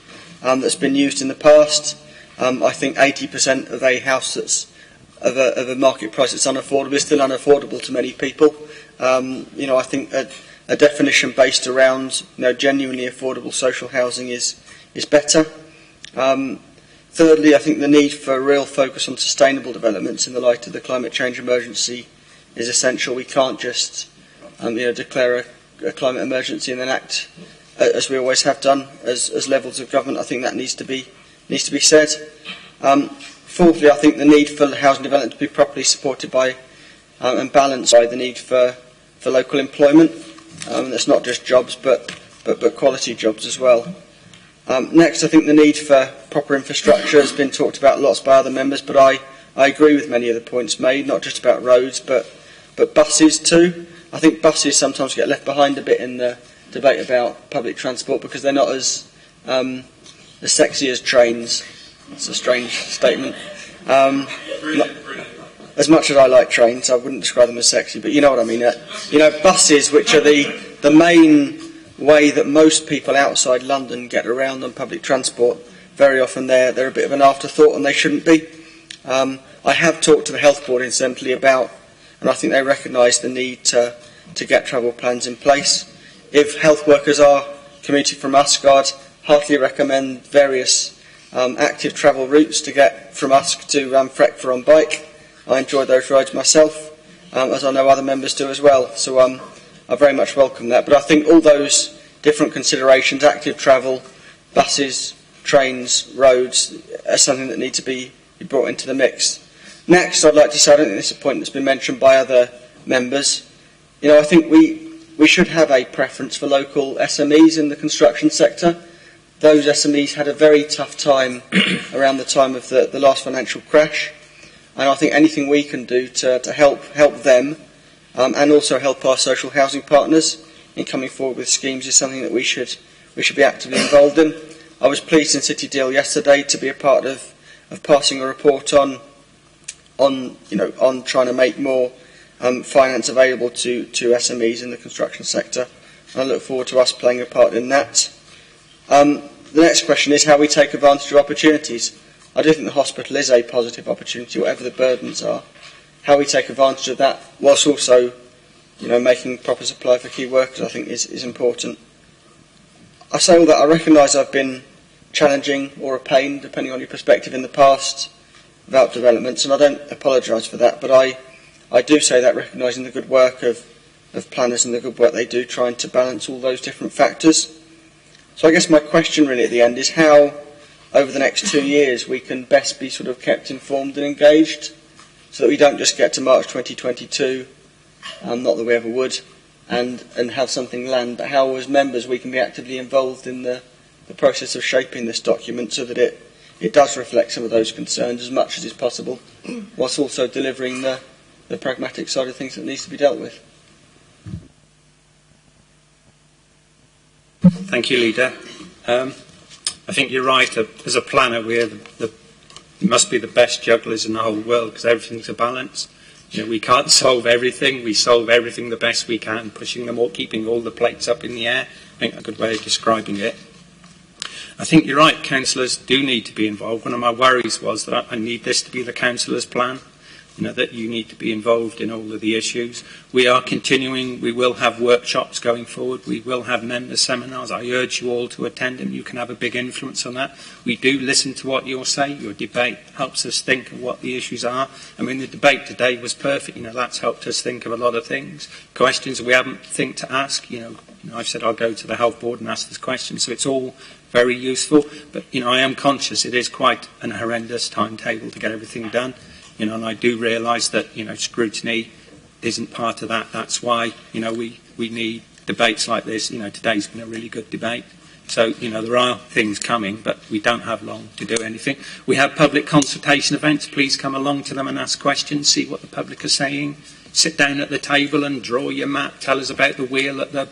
that's been used in the past. I think 80% of a house that's of a market price that's unaffordable is still unaffordable to many people. I think a definition based around genuinely affordable social housing is better. Thirdly, I think the need for a real focus on sustainable developments in the light of the climate change emergency is essential. We can't just declare a climate emergency and then act as we always have done as levels of government. I think that needs to be said. Fourthly, I think the need for housing development to be properly supported by and balanced by the need for local employment. That's not just jobs, but quality jobs as well. Next, I think the need for proper infrastructure has been talked about lots by other members, but I agree with many of the points made, not just about roads, but buses too. I think buses sometimes get left behind a bit in the debate about public transport because they're not as sexy as trains. It's a strange statement. As much as I like trains, I wouldn't describe them as sexy, but you know what I mean. Buses, which are the main way that most people outside London get around on public transport, very often they're a bit of an afterthought and they shouldn't be. I have talked to the Health Board incidentally about, and I think they recognise the need to get travel plans in place. If health workers are commuting from Usk, I'd heartily recommend various active travel routes to get from Usk to Fretford on bike. I enjoy those rides myself, as I know other members do as well. So I very much welcome that. But I think all those different considerations, active travel, buses, trains, roads, are something that need to be brought into the mix. Next, I'd like to say, I don't think this is a point that's been mentioned by other members. I think we should have a preference for local SMEs in the construction sector. Those SMEs had a very tough time around the time of the last financial crash. And I think anything we can do to help them and also help our social housing partners in coming forward with schemes is something that we should be actively involved in. I was pleased in City Deal yesterday to be a part of passing a report on trying to make more finance available to SMEs in the construction sector. And I look forward to us playing a part in that. The next question is how we take advantage of opportunities. I do think the hospital is a positive opportunity, whatever the burdens are. How we take advantage of that, whilst also, making proper supply for key workers, I think is important. I say all that. I recognise I've been challenging or a pain, depending on your perspective, in the past about developments, and I don't apologise for that. But I do say that recognising the good work of planners and the good work they do, trying to balance all those different factors. So I guess my question really at the end is how, over the next 2 years, we can best be sort of kept informed and engaged, so that we don't just get to March 2022, not that we ever would, and have something land, but how as members we can be actively involved in the process of shaping this document so that it does reflect some of those concerns as much as is possible, whilst also delivering the pragmatic side of things that needs to be dealt with. Thank you, Leader. I think you're right. As a planner, we must be the best jugglers in the whole world because everything's a balance. We can't solve everything. We solve everything the best we can, pushing them all, keeping all the plates up in the air. I think that's a good way of describing it. I think you're right. Councillors do need to be involved. One of my worries was that I need this to be the councillors' plan. That you need to be involved in all of the issues. We are continuing. We will have workshops going forward. We will have member seminars. I urge you all to attend them. You can have a big influence on that. We do listen to what you'll say. Your debate helps us think of what the issues are. I mean, the debate today was perfect. That's helped us think of a lot of things. Questions we haven't think to ask. I've said I'll go to the Health Board and ask this question. So it's all very useful. But, I am conscious it is quite an horrendous timetable to get everything done. And I do realise that, scrutiny isn't part of that. That's why, we need debates like this. Today's been a really good debate. So, there are things coming, but we don't have long to do anything. We have public consultation events. Please come along to them and ask questions, see what the public are saying. Sit down at the table and draw your map. Tell us about the wheel at the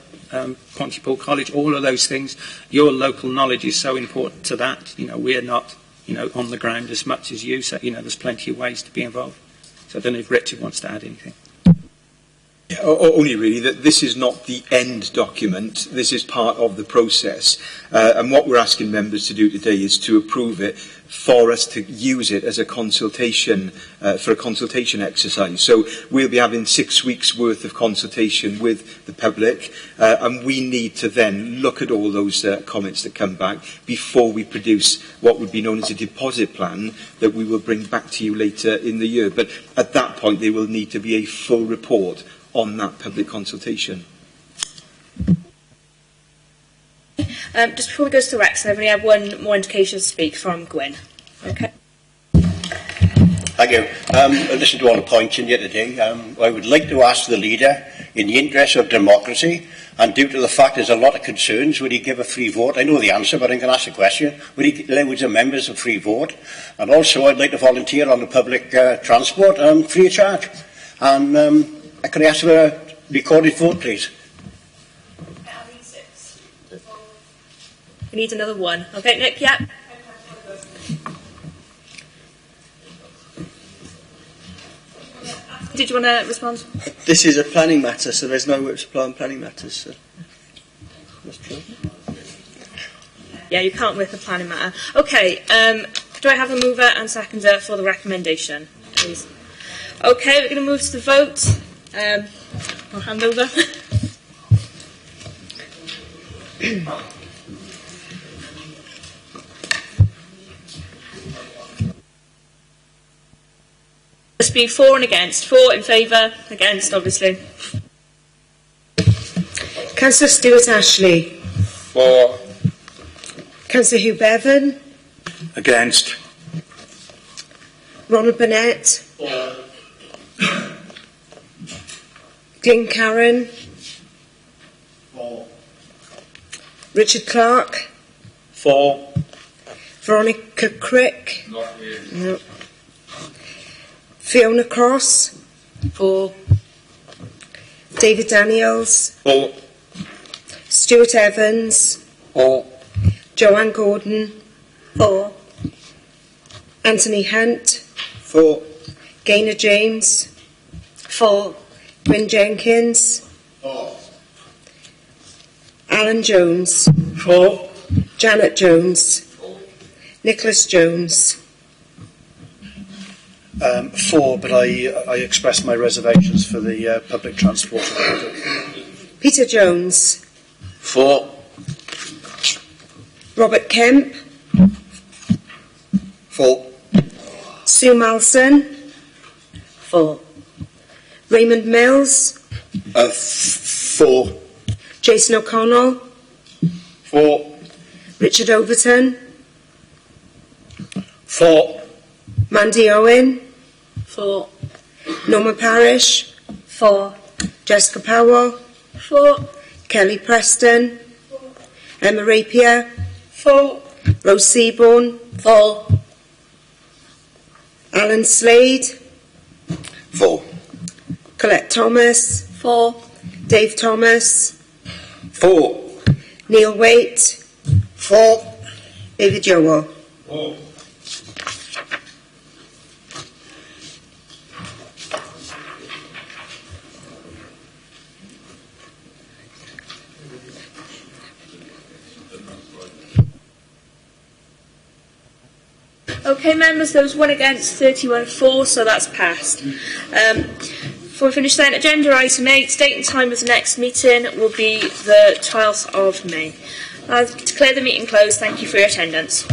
Pontypool College. All of those things. Your local knowledge is so important to that. We're not on the ground as much as you. So, there's plenty of ways to be involved. So I don't know if Richard wants to add anything. Yeah, only really that this is not the end document. This is part of the process. And what we're asking members to do today is to approve it for us to use it as a consultation, for a consultation exercise. So we'll be having 6 weeks worth of consultation with the public, and we need to then look at all those comments that come back before we produce what would be known as a deposit plan that we will bring back to you later in the year. But at that point there will need to be a full report on that public consultation. Just before we go to the Rex, I've only had one more indication to speak from Gwyn. Okay. Thank you. I listened to all the points in here today. I would like to ask the leader, in the interest of democracy, and due to the fact there's a lot of concerns, would he give a free vote? I know the answer, but I'm going to ask a question. Would he allow the members a free vote? And also, I'd like to volunteer on the public transport free of charge. And could I ask for a recorded vote, please? We need another one. Okay, Nick, yeah. Did you want to respond? This is a planning matter, so there's no whip supply on planning matters. So. That's true. Yeah, you can't whip a planning matter. Okay, do I have a mover and seconder for the recommendation, please? Okay, we're going to move to the vote. I'll hand over. Must be for and against. For in favour, against, obviously. Councillor Stewart-Ashley. For. Councillor Hugh Bevan. Against. Ronald Burnett. For. Glyn Karen. For. Richard Clark. For. Veronica Crick. Not here. No. Fiona Cross. For. David Daniels. For. Stuart Evans. For. Joanne Gordon. For. Anthony Hunt. For. Gaynor James. For. Gwyn Jenkins. For. Alan Jones. For. Janet Jones. For. Nicholas Jones. For, but I express my reservations for the public transport. Peter Jones. For. Robert Kemp. For. Sue Malson. For. Raymond Mills. For. Jason O'Connell. For. Richard Overton. For. Mandy Owen. For. Norma Parish. For. Jessica Powell. For. Kelly Preston. Emma Rapier. For. Rose Seaborn. For. Alan Slade. For. Colette Thomas. For. Dave Thomas. For. Neil Waite. For. David Yowell. For. Okay, members, there was one against, 31 for, so that's passed. Before we finish then, agenda item 8, date and time of the next meeting will be the 12th of May. I declare the meeting closed. Thank you for your attendance.